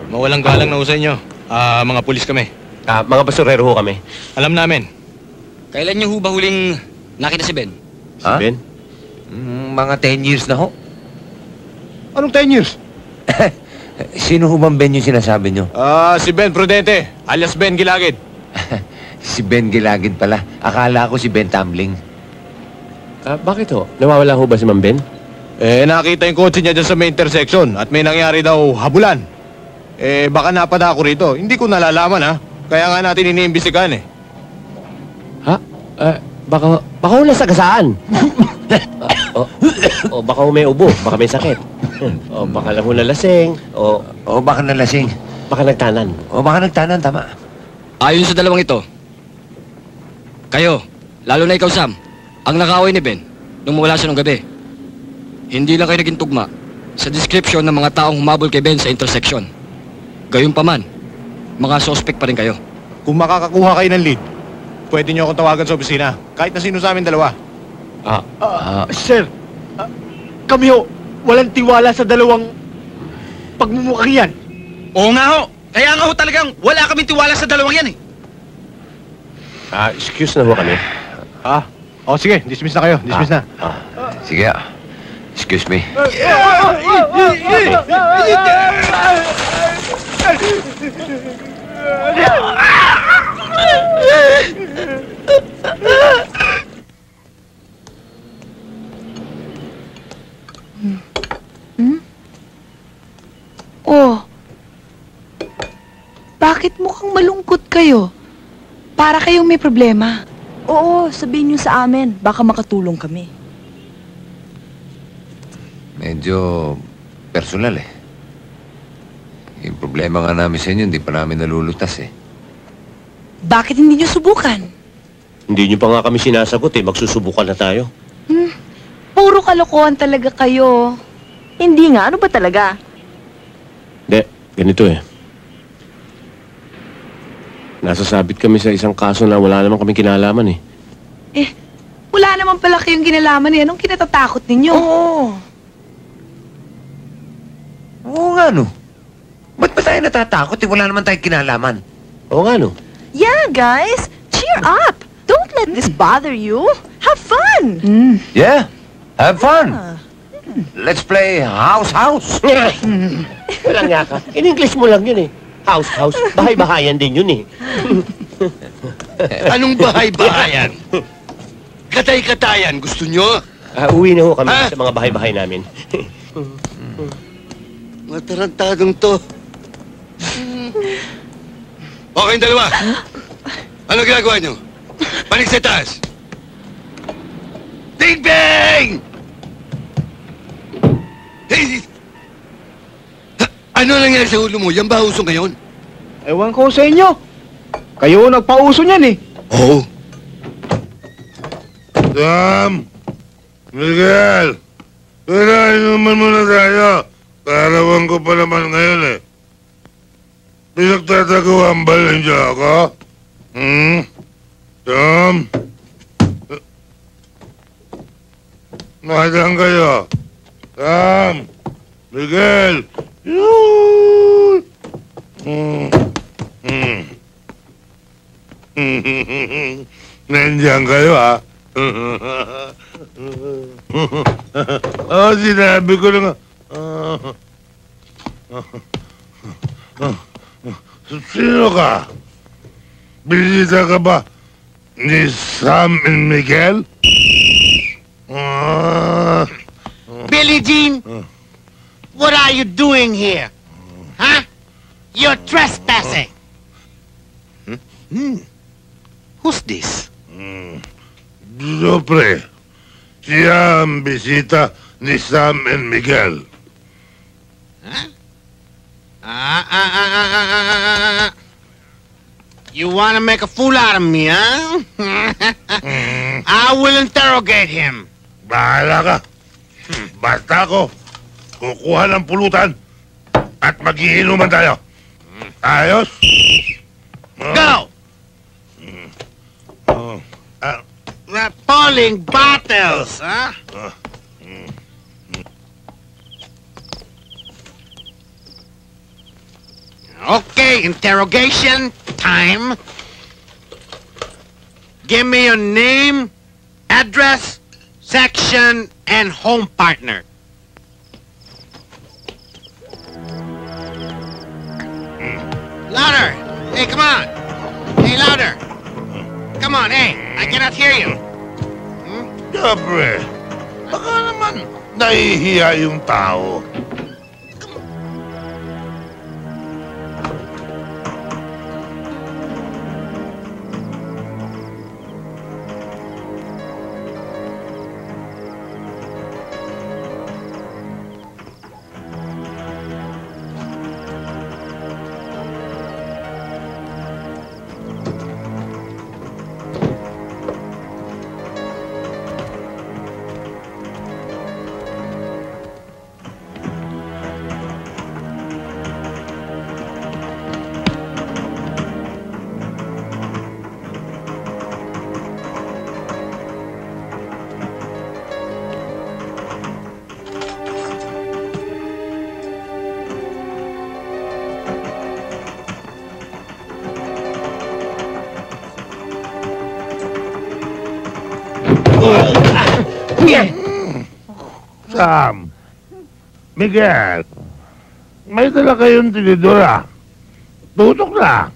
Mawalang galang na ho sa inyo. Mga pulis kami. Mga basurero ho kami. Alam namin. Kailan niyo ho ba huling nakita si Ben? Si Ben? Mga 10 years na ho. Anong 10 years? Sino ho bang Ben yung sinasabi nyo? Si Ben Prudente, alias Ben Gilagid. Si Ben Gilagid pala. Akala ko si Ben Tumbling. Bakit ho? Nawawala ho ba si Ma'am Ben? Nakita yung kotse niya dyan sa may intersection at may nangyari daw habulan. Baka napada ako rito. Hindi ko nalalaman, ha? Kaya nga natin iniimbestigahan, Ha? Baka ho nasagasaan. O baka ho may ubo, baka may sakit. O baka lang ho nalasing. O baka nalasing. Baka nagtanan. O baka nagtanan, tama. Ayon sa dalawang ito, kayo, lalo na ikaw Sam, ang nakaway ni Ben nung mawala siya nung gabi. Hindi lang kayo naging tugma sa description ng mga taong humabol kay Ben sa intersection. Gayunpaman, mga suspect pa rin kayo. Kung makakakuha kayo ng lead, pwede niyo akong tawagan sa opisina. Kahit na sino sa amin dalawa. Sir, kami ho, walang tiwala sa dalawang pagmumukhang yan. Oo nga ho! Kaya nga ho talagang wala kaming tiwala sa dalawang yan eh. Excuse na ho kami. Sige, dismiss na kayo. Dismiss na. Sige. Excuse me. Oh, bakit mukhang malungkot kayo? Para kayong may problema. Oo, sabihin niyo sa amin. Baka makatulong kami. Medyo personal eh. Yung problema nga namin sa inyo, hindi pa namin nalulutas eh. Bakit hindi niyo subukan? Hindi niyo pa nga kami sinasagot eh. Magsusubukan na tayo. Puro kalokohan talaga kayo. Hindi nga, ano ba talaga? Hindi, ganito eh. Nasasabit kami sa isang kaso na wala naman kami kinalaman eh. Wala naman pala kayong ginalaman eh. Anong kinatatakot ninyo? Oo nga no. Ba't ba tayo natatakot eh? Wala naman tayong kinalaman. Oo nga no. Yeah, guys! Cheer up! Don't let this bother you. Have fun! Yeah, have fun. Let's play house. Walang nga ka. In English mo lang yun eh. House. Bahay-bahayan din yun eh. Anong bahay-bahayan? Katay-katayan, gusto nyo? Uwi na ho kami sa mga bahay-bahay namin. Matarantadong to. Okay, dalawa. Ano ginagawa nyo? Panig sa taas. Bing bang! Hey! Ano nangyari sa ulo mo? Yan ba uso ngayon? Ewan ko sa inyo. Kayo nagpauso niyan eh. Oo. Sam! Miguel! Inuman muna tayo. Karawan ko pa naman ngayon eh. Pinagtataguan ba ninyo ako? Tom? Nasaan kayo? Tom? Miguel? Yun! Nandiyan kayo, ha? Sinabi ko na nga. Sino ka? Bisita ka ba ni Sam and Miguel? Billie Jean, what are you doing here? Huh? You're trespassing. Who's this? Siyempre, siya ang bisita ni Sam and Miguel. You want to make a fool out of me, huh? I will interrogate him. Bahala ka. Basta ako, kukuha ng pulutan at magiinuman tayo. Ayos? Go! Falling bottles, huh? Okay, interrogation time. Give me your name, address, section, and home partner. Louder! Hey, come on! Hey, louder! Come on, hey! I cannot hear you! Siyempre, baka naman nahihiya yung tao. Sam, Miguel, may dala kayong tinidora. Tutok na.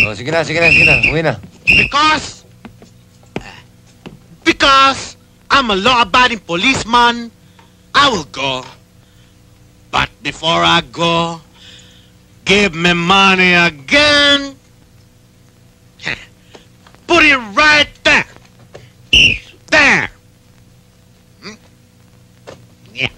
Oh, sige na. Uwi na. Because I'm a law-abiding policeman, I will go. But before I go, give me money again. Put it right there. There. Yeah.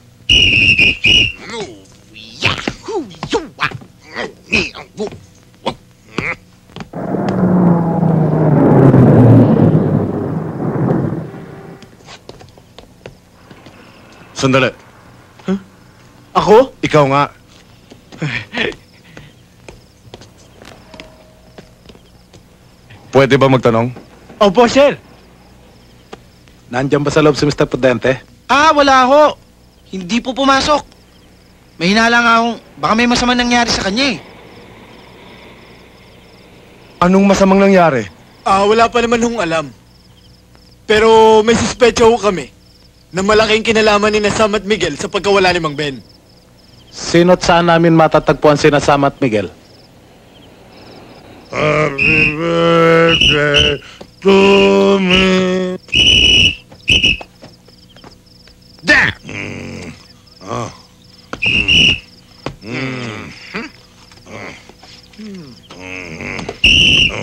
Sandali. Huh? Ako? Ikaw nga. Pwede ba magtanong? Opo, sir. Nandiyan ba sa loob si Mr. Prudente? Wala ho. Hindi po pumasok. May hinala nga akong baka may masamang nangyari sa kanya eh. Anong masamang nangyari? Wala pa naman hong alam. Pero may suspecha ho kami na malaking kinalaman ni Sam at Miguel sa pagkawala ni Mang Ben. Sino't saan namin matatagpuan si Sam at Miguel? Happy birthday to me. There!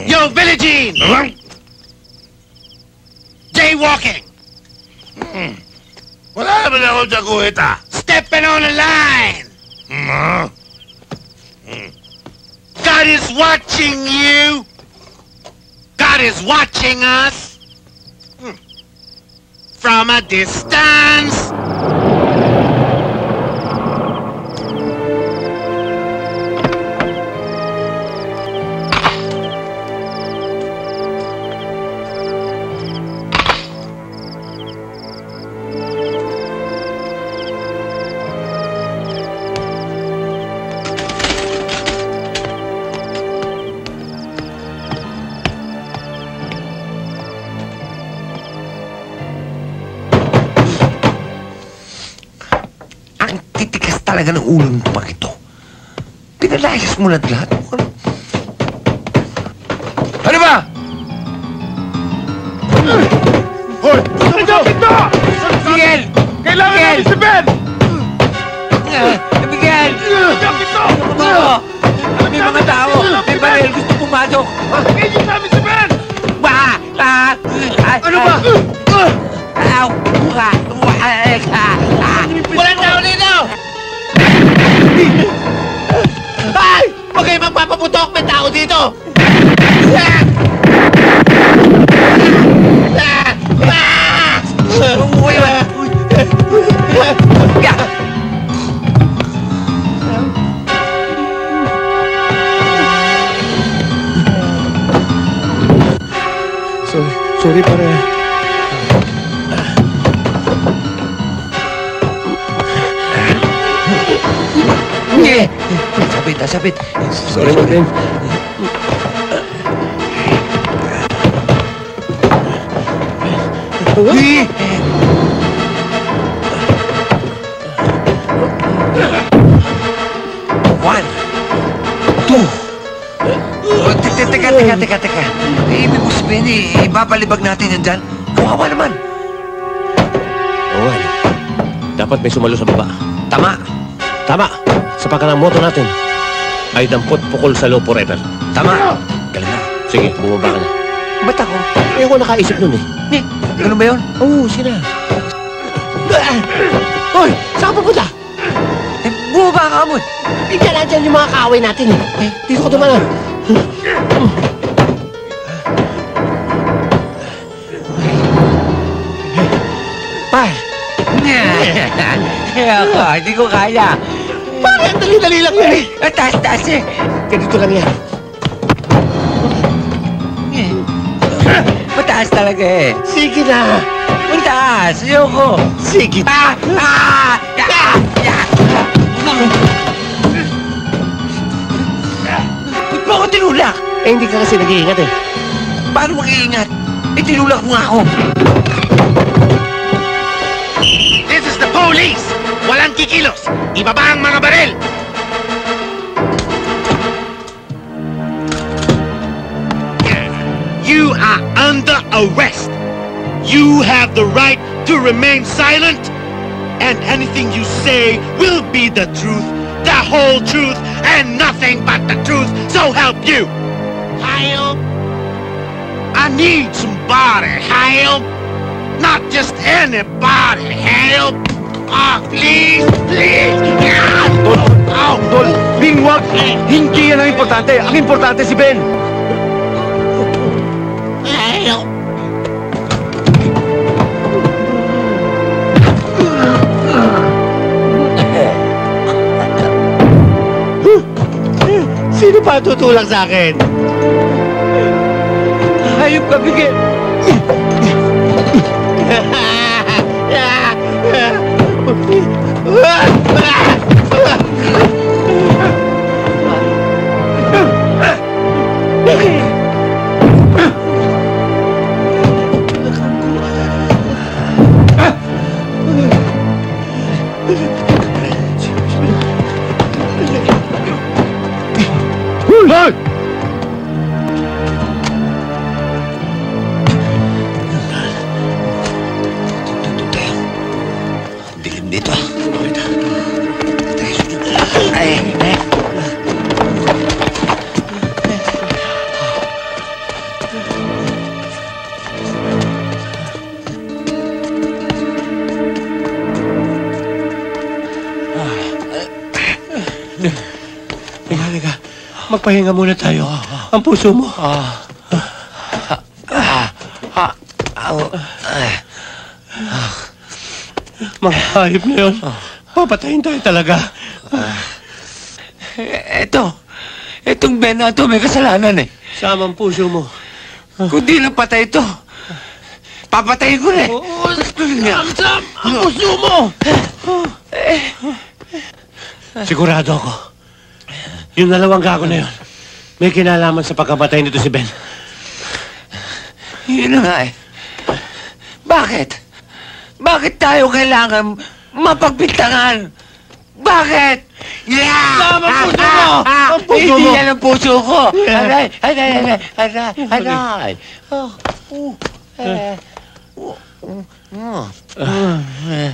Yo, Billie Jean! Jaywalking! Wala naman ako sa kuhita. Stepping on the line! God is watching you! God is watching us! from a distance. Talaga ng ulo ng tumak ito. Pinalayas mo na't lahat. Ano ba? Hoy! Ito! Ito! Miguel! Kailangan natin si Ben! Miguel! Ito! May mga tao! May baril! Gusto pumasok! Tingin namin si Ben! Ano ba? Walang tao dito! Ay! Huwag kayo magpapaputok! May tao dito! Sorry pare. Sabit. Sorry, Martin. One, two. Teka. Ibig mo sabihin, ibabalik natin yan dyan. Kawawa naman. Oo, dapat may sumalo sa baba. Tama. Sa pagkanamoto natin ay dampot pukol sa low forever. Tama. Galing na. Sige, bumaba ka na. Ba't ako? Eh, ako nakaisip nun eh. Ganun ba yun? Oo, sila. Hoy, saan ka pupunta? Bumaba ka mo. Diyan yung mga kaaway natin eh. Dito ko dumanan. Par! Hindi ko kaya. Parang dali-dali lang yan eh. Taas eh. Ganito lang yan. Mataas talaga eh. Sige na. Mataas. Ayoko. Sige. Ba't ba ako tinulak? Eh, hindi ka kasi nag-iingat eh. Paano mag-iingat? Eh, tinulak mo nga ako. This is the police! Walang kikilos! Ibaba ang mga baril! You are under arrest! You have the right to remain silent, and anything you say will be the truth, the whole truth, and nothing but the truth, so help you! Help! I need somebody, help! Not just anybody, help! Please! Tol, Bing, wag! Hindi yan ang importante. Ang importante si Ben. Help! Sino pa tutulak sa akin? Hayop ka, Miguel! Hoy! Dilim dito. Halika. Magpahinga muna tayo. Ang puso mo. Mga hayop na yun. Papatayin tayo talaga. Itong Ben na ito may kasalanan eh. Sama ang puso mo. Kung di lang patay ito, papatayin ko na eh. Sam! Ang puso mo! Sigurado ako. Yung 2 gago na yun, may kinalaman sa pagkamatay nito si Ben. Yun na nga eh. Bakit? Bakit tayo kailangan mapagbintangan? Bakit? Yeah! Sama ang puso mo! Ang puso Hindi mo! yan ang puso ko! Aray!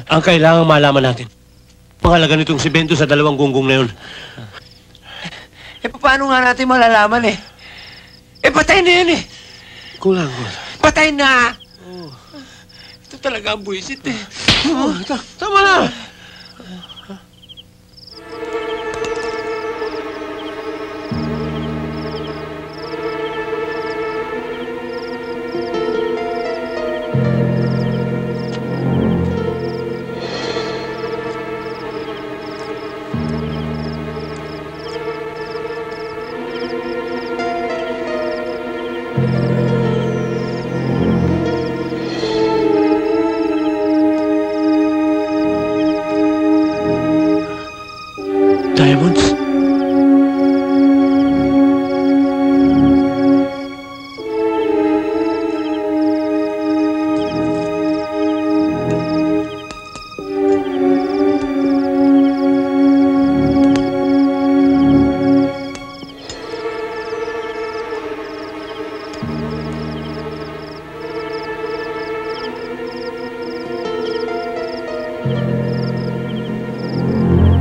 Ang kailangan malaman natin, pangalaga nitong si Bento sa 2 gunggong na yun. Paano nga natin malalaman eh? Patay na yun eh! Kulang. Patay na! Ito talaga ang buwisit eh. Tama na! Diamonds?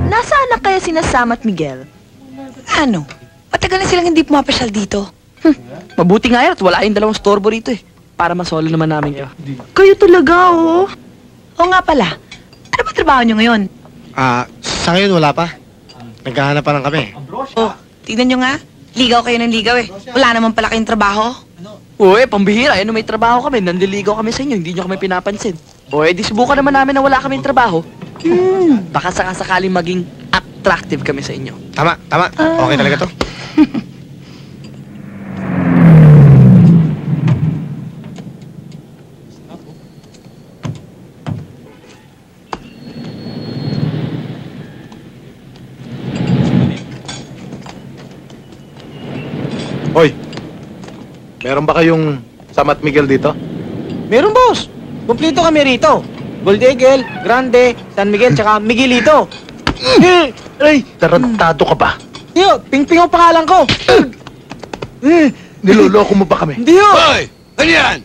Nasaan na kaya sina Sam at Miguel? Ano? Matagal na silang hindi pumapasyal dito. Mabuti nga yan at wala yung 2 storbo rito eh. Para masolo naman namin kayo. Kayo talaga, oh. Oo nga pala. Ano ba trabaho nyo ngayon? Sa ngayon wala pa. Naghahanap pa lang kami. Oh, tignan nyo nga. Ligaw kayo ng ligaw eh. Wala naman pala kayong trabaho. Uy, pambihira. Ano may trabaho kami. Nandiligaw kami sa inyo. Hindi nyo kami pinapansin. Uy, di subukan naman namin na wala kaming trabaho. Baka sakasakaling maging attractive kami sa inyo. Tama. Okay talaga to. Hoy, meron ba kayong Sam at Miguel dito? Meron, boss. Kumplito kami rito. Gold Eagle, Grande, San Miguel, tsaka Miguelito. Ay, tarantado ka ba? Yo, Pingping ang pangalan ko. Niloloko mo ba kami? Hindi yo. Hoy! Ano yan?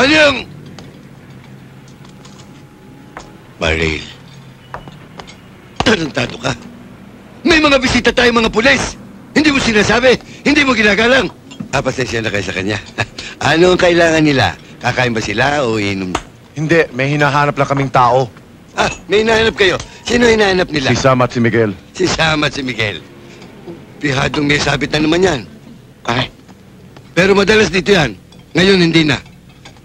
Ano yung... Maril. Tarantado ka. May mga bisita tayong mga pulis. Hindi mo sinasabi. Hindi mo ginagalang. Pasensya na kayo sa kanya. Ano ang kailangan nila? Kakain ba sila o inom? Hindi, may hinahanap lang kaming tao. May hinahanap kayo. Sino hinahanap nila? Si Sam at si Miguel. Si Sam at si Miguel. Pihadong may sabit na naman yan. Pero madalas dito yan. Ngayon hindi na.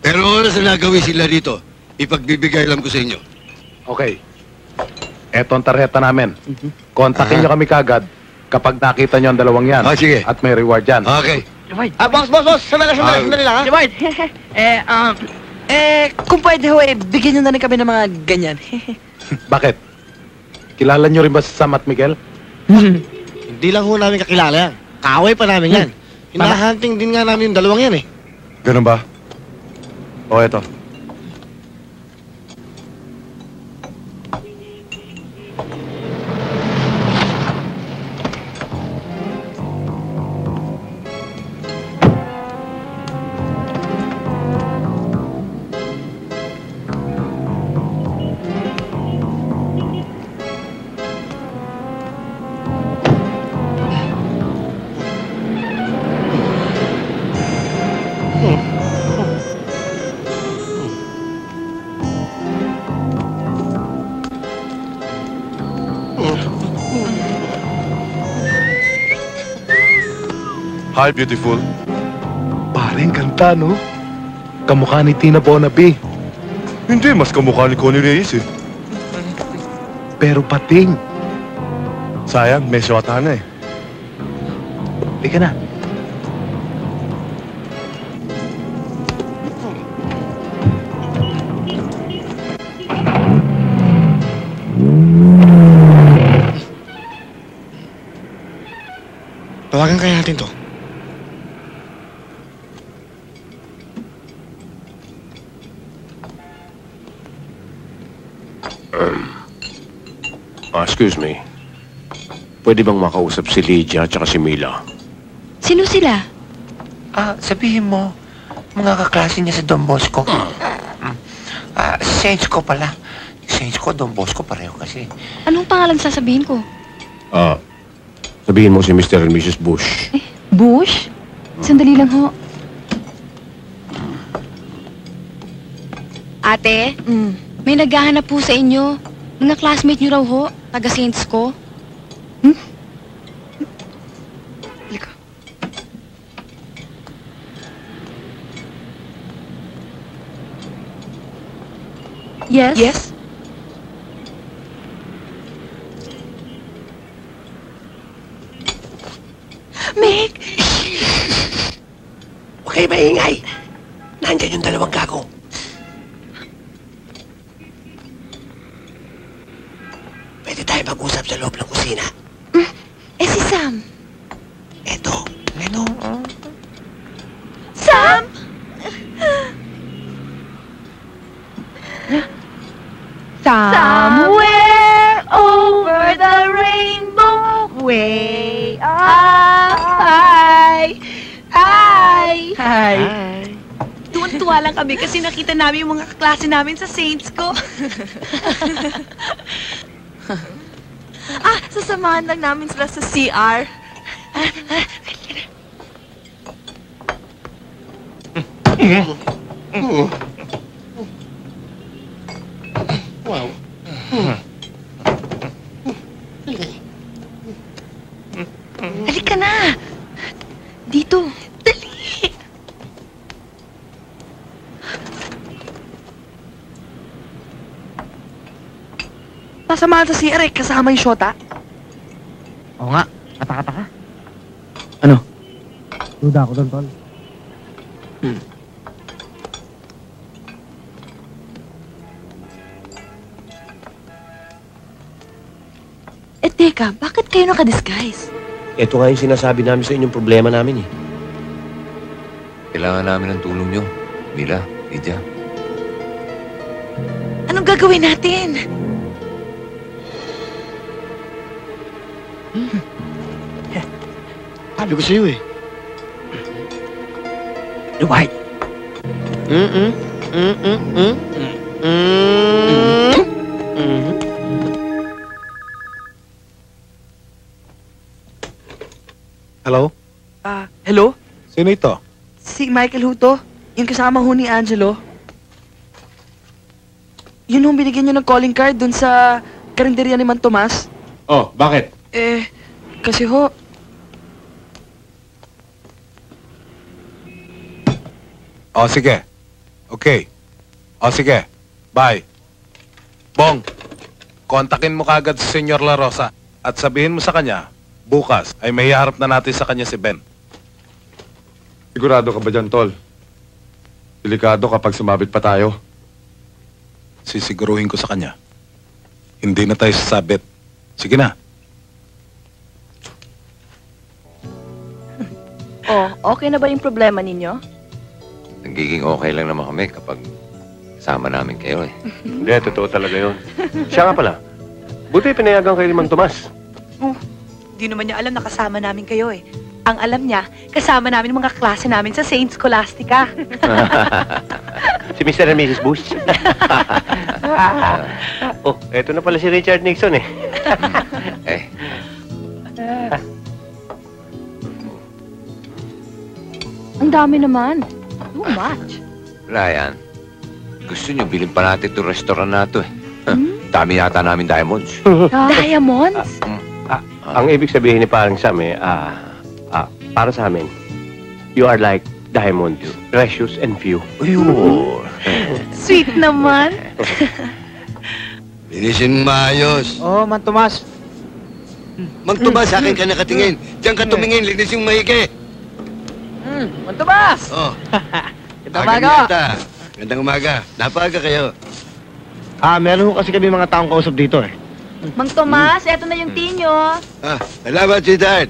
Pero oras na nagawin sila rito, ipagbibigay lang ko sa inyo. Okay. Eto ang tarjeta namin. Kontakin nyo kami kagad kapag nakita nyo ang 2 yan. Sige. At may reward yan. Okay. Boss! Sandali lang, ha? Jawad, kung pwede ho, bigyan nyo na rin kami ng mga ganyan. Bakit? Kilala nyo rin ba si Sam at Miguel? Hindi lang ho namin kakilala yan. Kaaway pa namin yan. Hinahunting din nga namin yung 2 yan eh. Ganun ba? O, eto. Hi, beautiful. Pareng kanta, no? kamukha ni Tina Bonapi. Hindi, mas kamukha ni Connie Reyes eh. Pero pating. Sayang, may syota na eh. Ika na. Tawagan kaya natin to. Excuse me. Pwede bang makausap si Lydia at saka si Mila? Sino sila? Sabihin mo, mga kaklase niya sa Don Bosco. Saints ko pala. Saints ko, Don Bosco, pareho kasi. Anong pangalan sasabihin ko? Sabihin mo si Mr. and Mrs. Bush. Bush? Sandali lang ho. Ate, may naghahanap po sa inyo. Mga classmate niyo raw ho, taga Saints ko. Halika. Yes? Yes? Meg! Okay, maingay. Nandiyan yung dalawang gago. Pwede tayo mag-usap sa loob ng kusina. Si Sam. Eto. Sam! Somewhere over the rainbow, way up high. Hi. Tuwan-tuwa lang kami kasi nakita namin yung mga kaklase namin sa Saints ko. Sasamahan lang namin sila sa CR. Wow. Halika na. Dito. Dali. Nasamahan sa CR eh, kasama yung Shota. Oo nga, kata-kata ka. Ano? Duda ako doon, tol. Teka, bakit kayo naka-disguise? Ito nga yung sinasabi namin sa inyong problema namin eh. Kailangan namin ng tulong nyo. Mila, Lydia. Anong gagawin natin? Sabi ko sa'yo eh. Dwight. Hello? Hello? Sino ito? Si Michael Huto, yung kasama ho ni Angelo. Yun ho, binigyan niyo ng calling card dun sa karinderya ni Man Tomas. Oh, bakit? Kasi ho, Sige. Okay. Sige. Bye. Bong, kontakin mo kagad si Senyor La Rosa at sabihin mo sa kanya, bukas ay may harap na natin sa kanya si Ben. Sigurado ka ba dyan, Tol? Delikado kapag sumabit pa tayo. Sisiguruhin ko sa kanya. Hindi na tayo sasabit. Sige na. Okay na ba yung problema ninyo? Nagiging okay lang naman kami kapag kasama namin kayo eh. Hindi, totoo talaga yun. Siya nga pala. Buti pinayagan kayo ni Mang Tomas. Di naman niya alam na kasama namin kayo eh. Ang alam niya, kasama namin mga klase namin sa Saint Scholastica. Si Mr. and Mrs. Bush. Eto na pala si Richard Nixon eh. Ang dami naman. Too much. Ryan, gusto nyo bilhin pa natin itong restaurant na ito eh. Dami yata namin diamonds. Diamonds? Ang ibig sabihin ni parang Sam eh, para sa amin, you are like diamond, precious and few. Ayun. Sweet naman. Linisin mo maayos. Oo, Man Tomas. Mang Tomas, sa akin ka nakatingin. Diyan ka tumingin, linisin mo maigi. Man Tomas! Oh. Gandang umaga. Gandang umaga. Napaga kayo. Meron ho kasi kami mga taong kausap dito eh. Mang Tomas, eto na yung tea nyo. Salamat, sweetheart.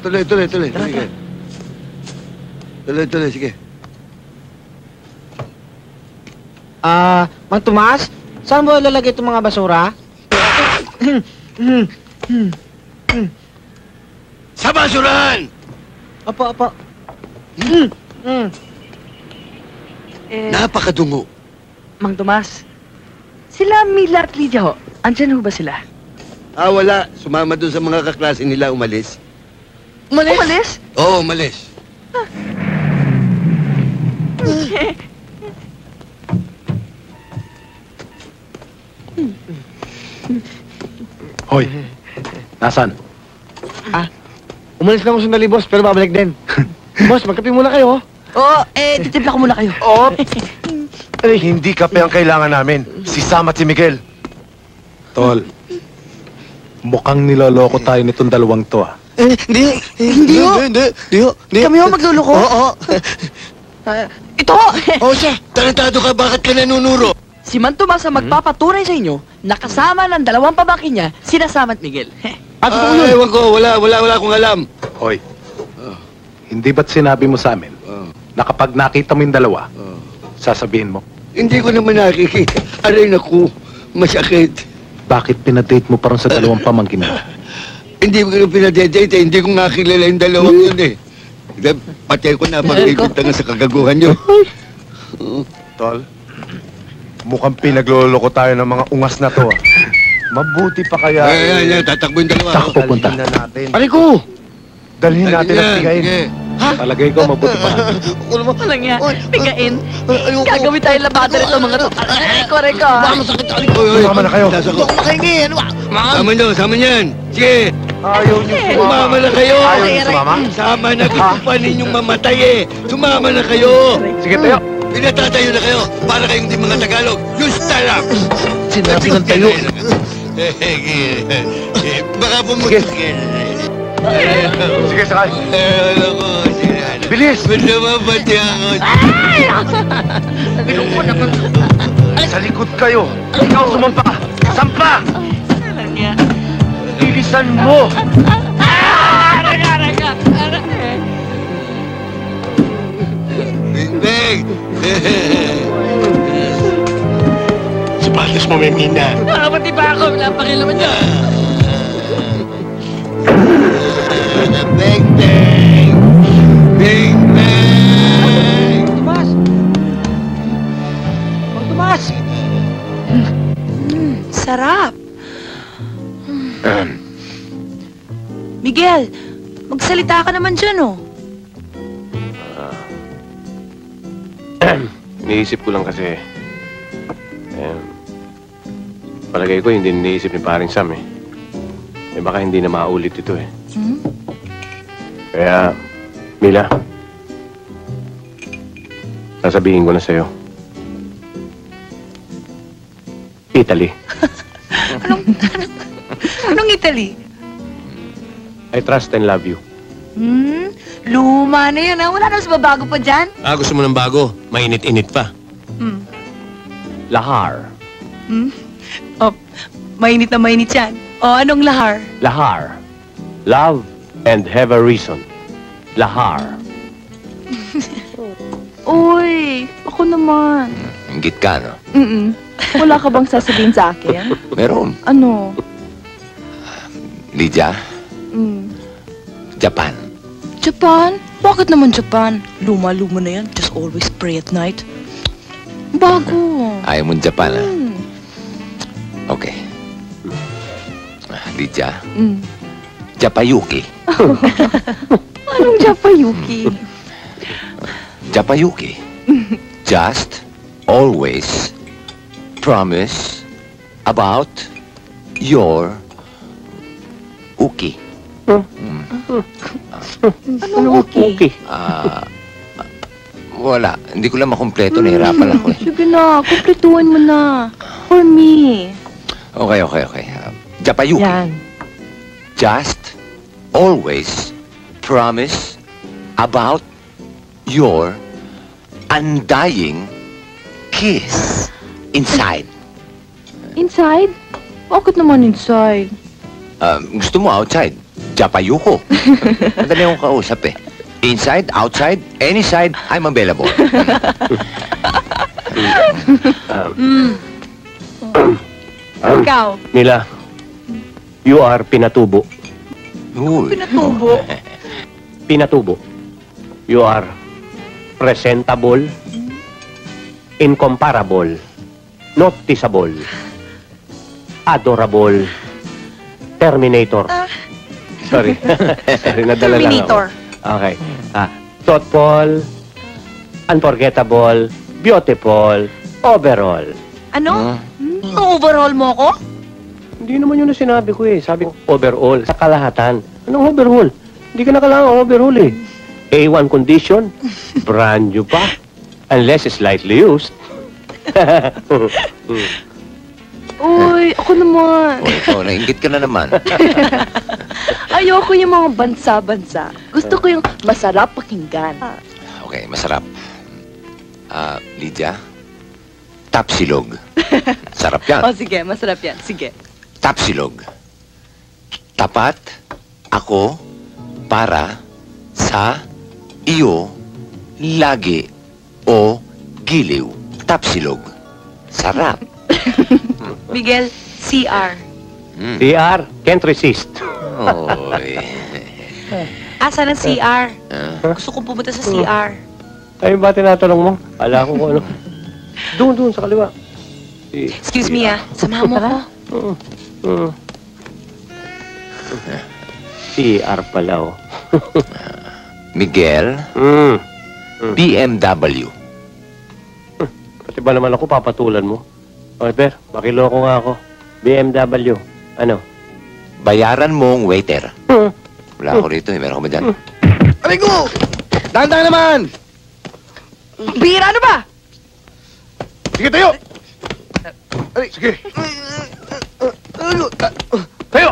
Tuloy. Tuloy, sige. Man Tomas, saan mo ilalagay itong mga basura? Sa basurahan! Apo. Napakadungo. Mang Tomas, sila Mila at Lydia ho. Andyan ho ba sila? Wala. Sumama doon sa mga kaklase nila, umalis. Umalis? Oo, umalis. Hoy, nasan? Umalis lang ako sandali, boss, pero babalik din. Boss, magkape muna kayo. Oo, titimpla ko muna kayo. Oo. Hindi kape ang kailangan namin. Si Sam at si Miguel. Tol, mukhang niloloko tayo nitong dalawang to, ah. Hindi ho. Kami ho magluloko. Oo. Ito ho! siya! Tarantado ka, bakit ka nanunuro? Si Man Tomas ang magpapatunay sa inyo na kasama ng dalawang pamangkin niya, sina Sam at Miguel. Ewan ko, wala akong alam. Hoy, hindi ba't sinabi mo sa amin na kapag nakita mo yung dalawa, sasabihin mo? Hindi ko naman nakikita. Aray naku, masakit. Bakit pinadate mo pa rin sa dalawang pamangkin mo? Hindi ko na pinadedate eh. Hindi ko nga kilala yung dalawang yun eh. Patay ko na pag-ibigta nga sa kagaguhan nyo. Tol, mukhang pinagloloko tayo ng mga ungas na to, ah. Mabuti pa kaya... Ayan, tatakbo yung dalawa. Saan pupunta? Dalhin na natin. Pare ko! Dalhin natin at bigayin. Ha? Palagay ko, mabuti pa. Walang nga, pigain. Gagawin tayo labater ito mga to. Reko. Sumama na kayo. Makahingi, ano ba? Sama niyan. Sige. Ayaw niyo Sumama na kayo. Ayaw niyo sumama? Sama na, gusto pa ninyong mamatay eh. Sumama na kayo. Sige, tayo. Pinatatayo na kayo para kayong di mga Tagalog. Yung startup. Sinabi ng tayo. Baka pumunta. Sige, sakay. Bilis! Namamati ako. Sa likod kayo. Ikaw sumampa. Sampa! Bilisan mo! Big! Sapatos mo, Memina. Pati ba ako? Wala pa rin naman dyan. Big Bang! Big Bang! Tomas! Mang Tomas! Sarap. Miguel, magsalita ka naman dyan, oh. Iniisip ko lang kasi, palagay ko hindi iniisip ni paring Sam eh. Baka hindi na maulit ito eh. Kaya, Mila, sasabihin ko na sa'yo. Italy. Anong Italy? I trust and love you. Luma na yan, ha? Wala na mas babago pa dyan. Gusto mo ng bago? Mainit-init pa. Lahar. Oh, mainit na mainit yan. Oh, anong lahar? Lahar. Love and have a reason. Lahar. Uy, ako naman. Inggit ka, no? Wala ka bang sasabihin sa akin? Meron. Ano? Lydia, Japan. Japan? Bakit naman Japan? Luma-luma na yan. Just always pray at night. Bago. Ayaw mong Japan, ha? Okay. Lydia, Japayuki. Anong Japayuki? Japayuki. Just always promise about your Uki. Ano okay? Wala. Hindi ko lang makumpleto. Nahirapan ako eh. Sige na, kumpletuhan mo na. For me. Okay. Japayuki. Yan. Just always promise about your undying kiss inside. Inside? Bakit naman inside? Gusto mo outside? Japayuko. Madali akong kausap eh. Inside, outside, any side, I'm available. Ikaw. Mila, you are pinatubo. Pinatubo. Pinatubo. You are presentable, incomparable, noticeable, adorable, Terminator. Sorry. Sorry, nadala lang ako. Okay. Thoughtful, unforgettable, beautiful, overall. Ano? Overall mo ako? Hindi naman yun na sinabi ko eh. Sabi ko, overall, sa kalahatan. Anong overhaul? Hindi ka na kailangan overhaul eh. A1 condition, brand new pa, unless slightly used. Uy, ako naman. Ikaw, nainggit ka na naman. Ayoko yung mga bansa-bansa. Gusto ko yung masarap pakinggan. Okay, masarap. Lydia, tapsilog. Sarap yan. Oh, sige, masarap yan. Sige. Tapsilog. Tapat ako para sa iyo lagi o giliw. Tapsilog. Sarap. Miguel, CR. CR, can't resist. Oy. Asa ng CR? Gusto kong pumunta sa CR. Ay, ba tinatanong mo? Ala ko kung ano. Doon, sa kaliwa. Excuse me, samahan mo ko. CR pala, oh. Miguel, BMW. Pati ba naman ako papatulan mo? Okay, Per, makiloko nga ako. BMW. Ano? Bayaran mo ang waiter. Wala ako rito, meron ka ba dyan? Aray ko! Dahan-dahan naman! Bira ano ba? Sige, tayo! Aray, sige. Tayo!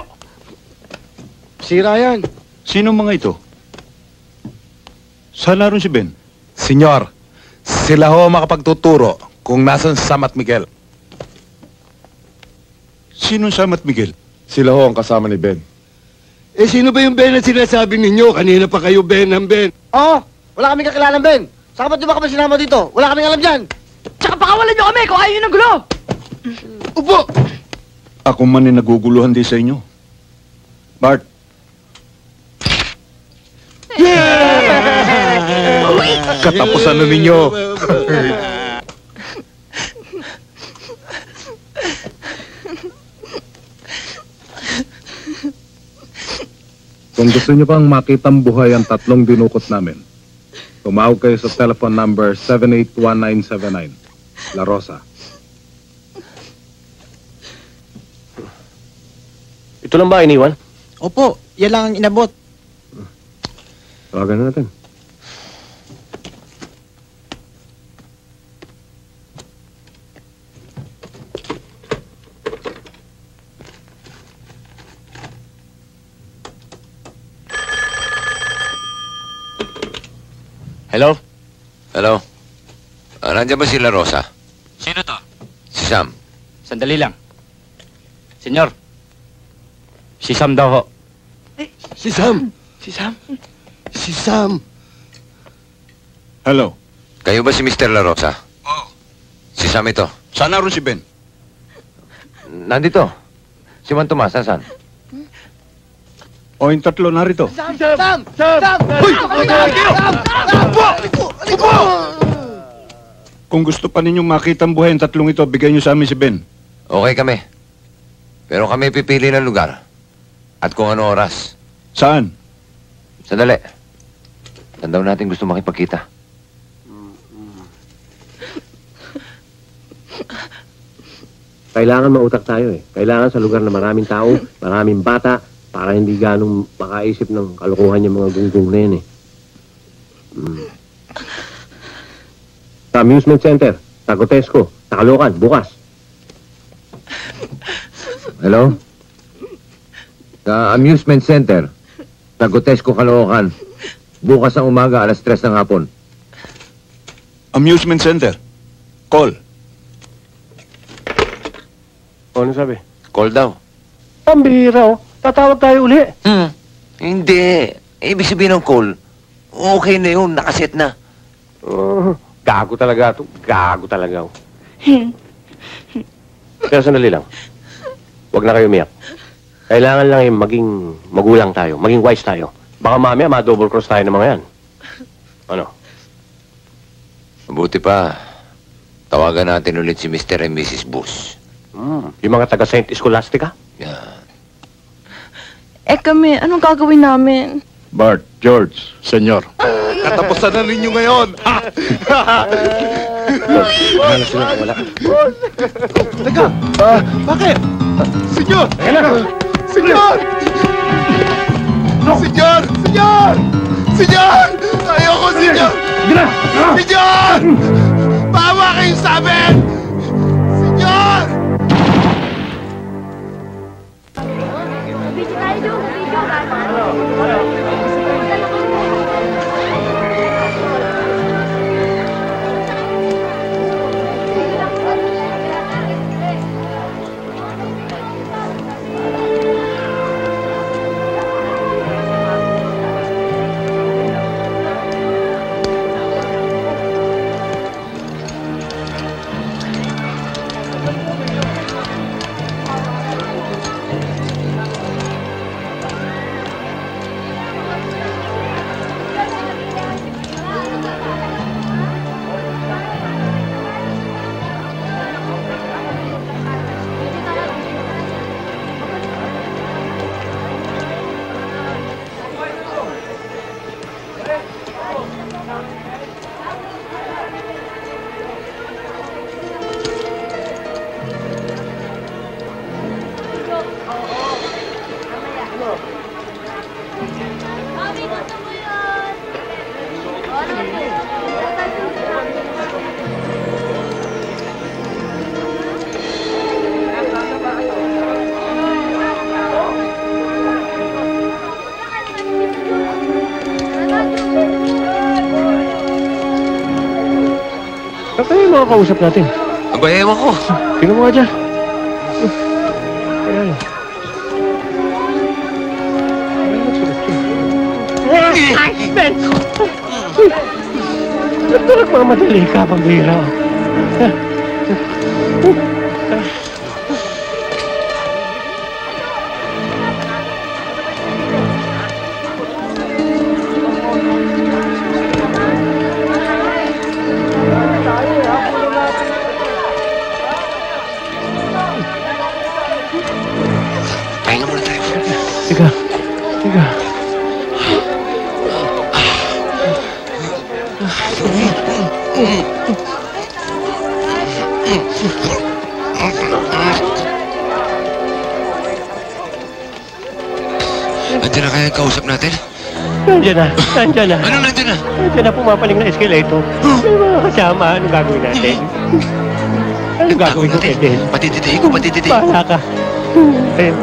Sira yan. Sino mga ito? Saan naroon si Ben? Senyor, sila ho makapagtuturo kung nasan si Sam at Miguel. Sino Sam at Miguel? Sila ho ang kasama ni Ben. Eh, sino ba yung Ben na sinasabi ninyo? Kanina pa kayo Ben ang Ben. Oo, wala kaming kakilalang Ben. Saka ba't di ba kami sinama dito? Wala kaming alam dyan. Tsaka pakawalan nyo kami kung ayaw nyo ng gulo. Upo! Ako man ay naguguluhan din sa inyo. Bart, Katapusan na ninyo. Kung gusto niyo pang makitang buhay ang tatlong dinukot namin, tumawag kayo sa telephone number 781979, La Rosa. Ito lang ba iniwan? Opo, yan lang ang inabot. Tawagan na natin. Hello? Hello? Nandiyan ba si La Rosa? Sino to? Si Sam. Sandali lang. Senyor, si Sam daw ho. Si Sam! Si Sam? Si Sam! hello. Kayo ba si Mr. La Rosa? Oo. Si Sam ito. Saan naroon si Ben? Nandito. Si Juan Tomas, saan? O yung tatlo narito. Sam! Sam! Sam! Hoy! Upo! Kung gusto pa ninyong makitang buhay ang tatlong ito, bigyan niyo sa amin si Ben. Okay kami. Pero kami pipili ng lugar. At kung ano oras. Saan? Sandali. Saan daw natin gusto makipagkita? Kailangan mautak tayo eh. Kailangan sa lugar na maraming tao, maraming bata, para hindi ganong makaisip ng kalokohan yung mga gunggong na yun eh. Sa amusement center, sa Grotesco, sa Caloocan, bukas. Hello? Sa amusement center, sa Grotesco, Caloocan, bukas ang umaga, alas 3 ng hapon. Amusement center. Call. Ano sabi? Call daw. Ang bihira, oh. Tatawag tayo uli. Hindi. Ibig sabihin ng call, okay na yun, nakaset na. Gago talaga ito. Gago talaga. Oh. Pero sandali lang. Huwag na kayo umiyak. Kailangan lang yung maging magulang tayo, maging wise tayo. Baka mamaya ma-double cross tayo ng mga yan. Ano? Mabuti pa, tawagan natin ulit si Mr. and Mrs. Bus. Yung mga taga Saint Scholastica? Kami, anong gagawin namin? Bart, George, Senyor. Katapusan na ninyo ngayon. Wala sila, wala. Teka, bakit? Senyor! Senyor! Senyor! Senyor! Senyor! Ayoko, senyor! Senyor! Bawa kayo sa amin! Senyor! Saan kayo yung mga kausap natin? Aba, ewan ko. Tingnan mo nga dyan. Ben! Ito nagmamadali ka, pambira. Pahinga muna tayo. Tiga. Andiyan na kaya kausap natin? Nandiyan na. Ano nandiyan na? Nandiyan na pumapaling na escalator. May mga kasama. Anong gagawin natin? Anong gagawin ko, Eden? Patititiin ko, patititiin. Bahala ka. Ayun.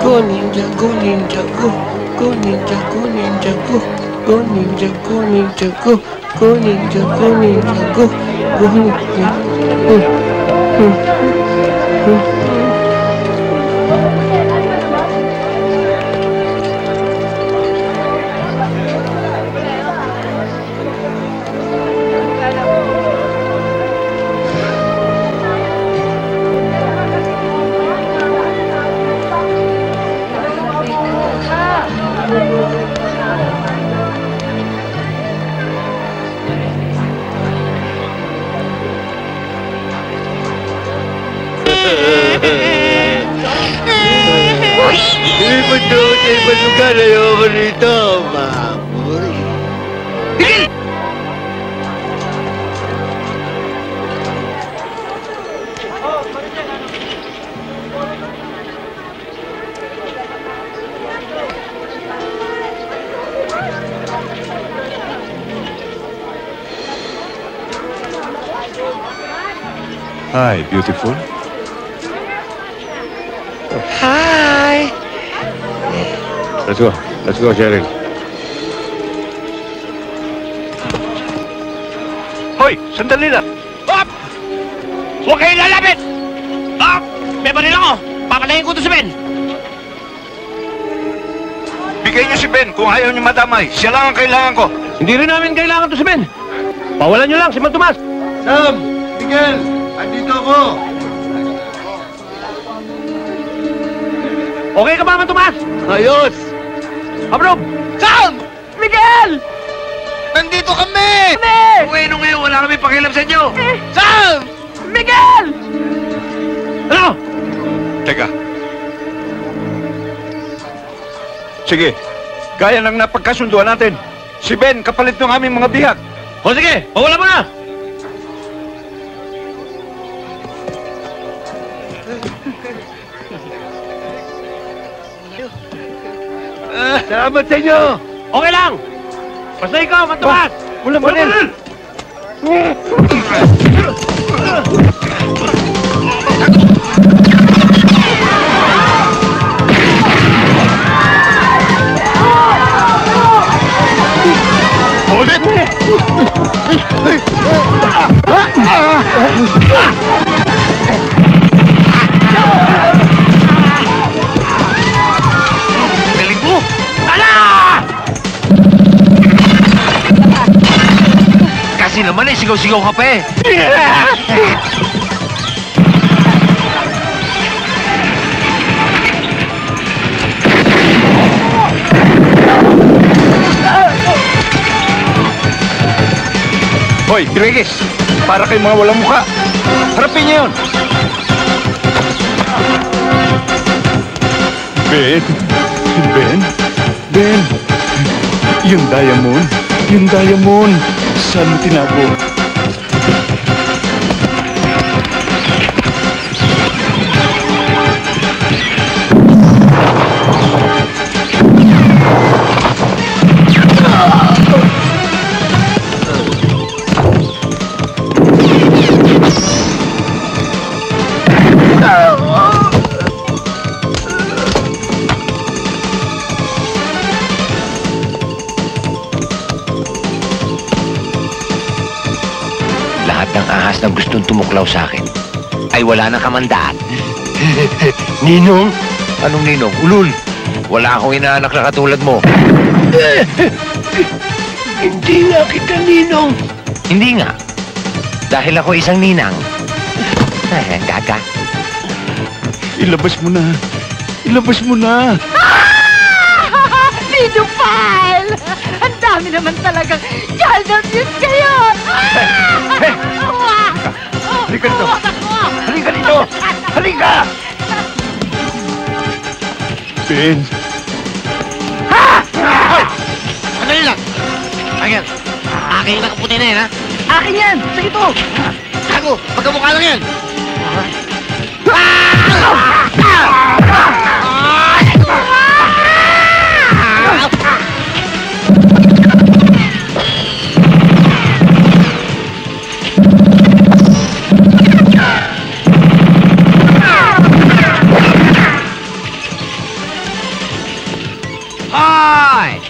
Go ninja, go ninja, go. Go ninja, go ninja, go. Go ninja, go ninja, go. Go ninja, go ninja, go. Go ninja. Lumipad doon sa ibang lugar. Ayoko rito, baboy. Tigil! Hi, beautiful. Hi! Let's go. Let's go, Cheryl. Hoy, sandali lang. Hop! Huwag kayong lalapit! Hop! May baril ako! Papatayin ko to si Ben! Bigay niyo si Ben kung ayaw niyo madamay. Siya lang ang kailangan ko. Hindi rin namin kailangan to si Ben. Pawalan niyo lang si Mang Tomas. Sam! Miguel! Andito ako! Okay ka ba, Mang Tomas? Ayos! Approve! Sam! Miguel! Nandito kami! Bueno ngayon, wala kami pakialam sa inyo! Sam! Miguel! Ano? Teka. Sige, gaya ng napagkasunduan natin. Si Ben, kapalit ng aming mga bihag. O sige, pawalan mo na! Salamat sa inyo! Okay lang! Basta ikaw, Mang Tomas! Wala pa rin! Hold it! Galing mo! Kasi naman eh, sigaw-sigaw ka pa eh. Hoy, Grigis! Para kayong mga walang mukha. Harapin niyo yun! Ben? Ben? Ben? Yung diamond? Yung diamond! Saan mo tinago? Lahat ng ahas na gustong tumuklaw sa akin ay wala nang kamandaan. Ninong? Anong ninong? Ulul! Wala akong inaanak na katulad mo. Hindi nga kita ninong. Hindi nga. Dahil ako isang ninang. Gaga. Ilabas mo na. Ilabas mo na. Pidupal! Ang dami naman talagang child abuse kayo! Halika dito. Halika dito. Halika! Ben. Sandali lang! Ayan, akin yung nakaputi na yan, ha? Akin yan! Sa ito! Tago! Magkamukha lang yan! Hi!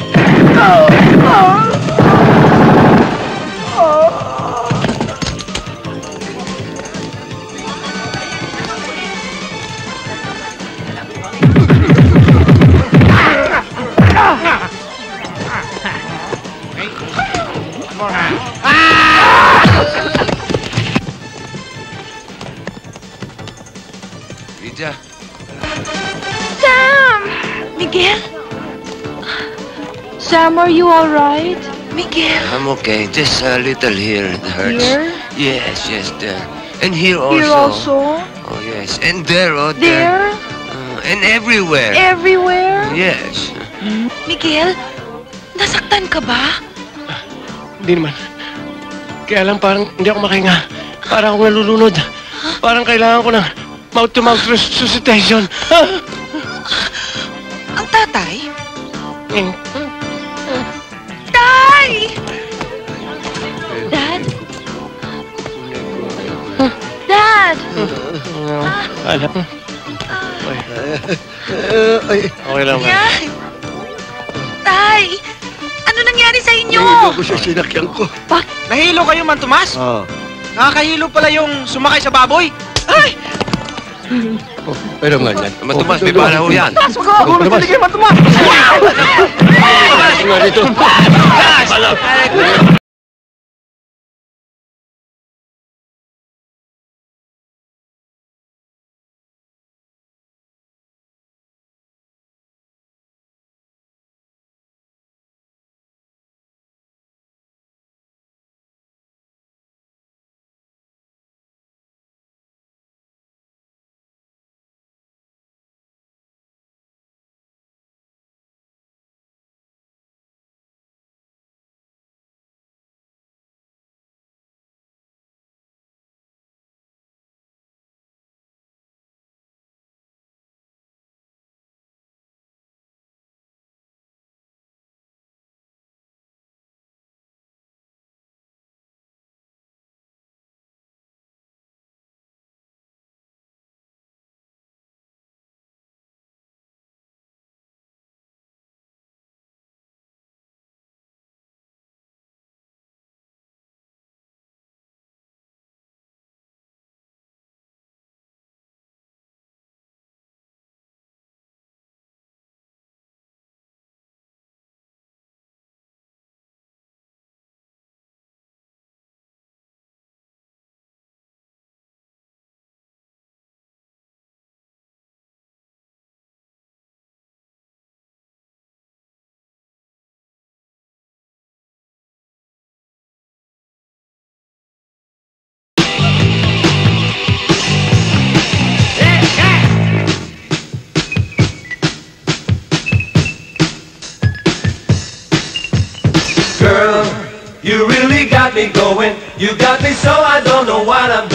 Lydia. Sam! Miguel? Sam, are you all right? Miguel? I'm okay. Just a little here. It hurts. Here? Yes, there. And here also. Here also? Oh, yes. And there, There? and everywhere. Everywhere? Yes. Miguel, nasaktan ka ba? Hindi naman. Kaya lang parang hindi ako makahinga. Parang akong nalulunod. Parang kailangan ko ng mouth-to-mouth resuscitation. Ang tatay? Tay! Dad? Dad! Alam. Okay lang ba? Tay! Tay! Ano nangyari sa inyo? Nahilo ko sa sinakyan ko. Nahilo kayo, Man Tomas? Oo. Nakakahilo pala yung sumakay sa baboy. Ay! Pero nga yan. Matumas, may bala ho yan. Mas magkakagulo sa ligay, Man Tomas! Nga rito. Girl, you really got me going. You got me so I don't know what I'm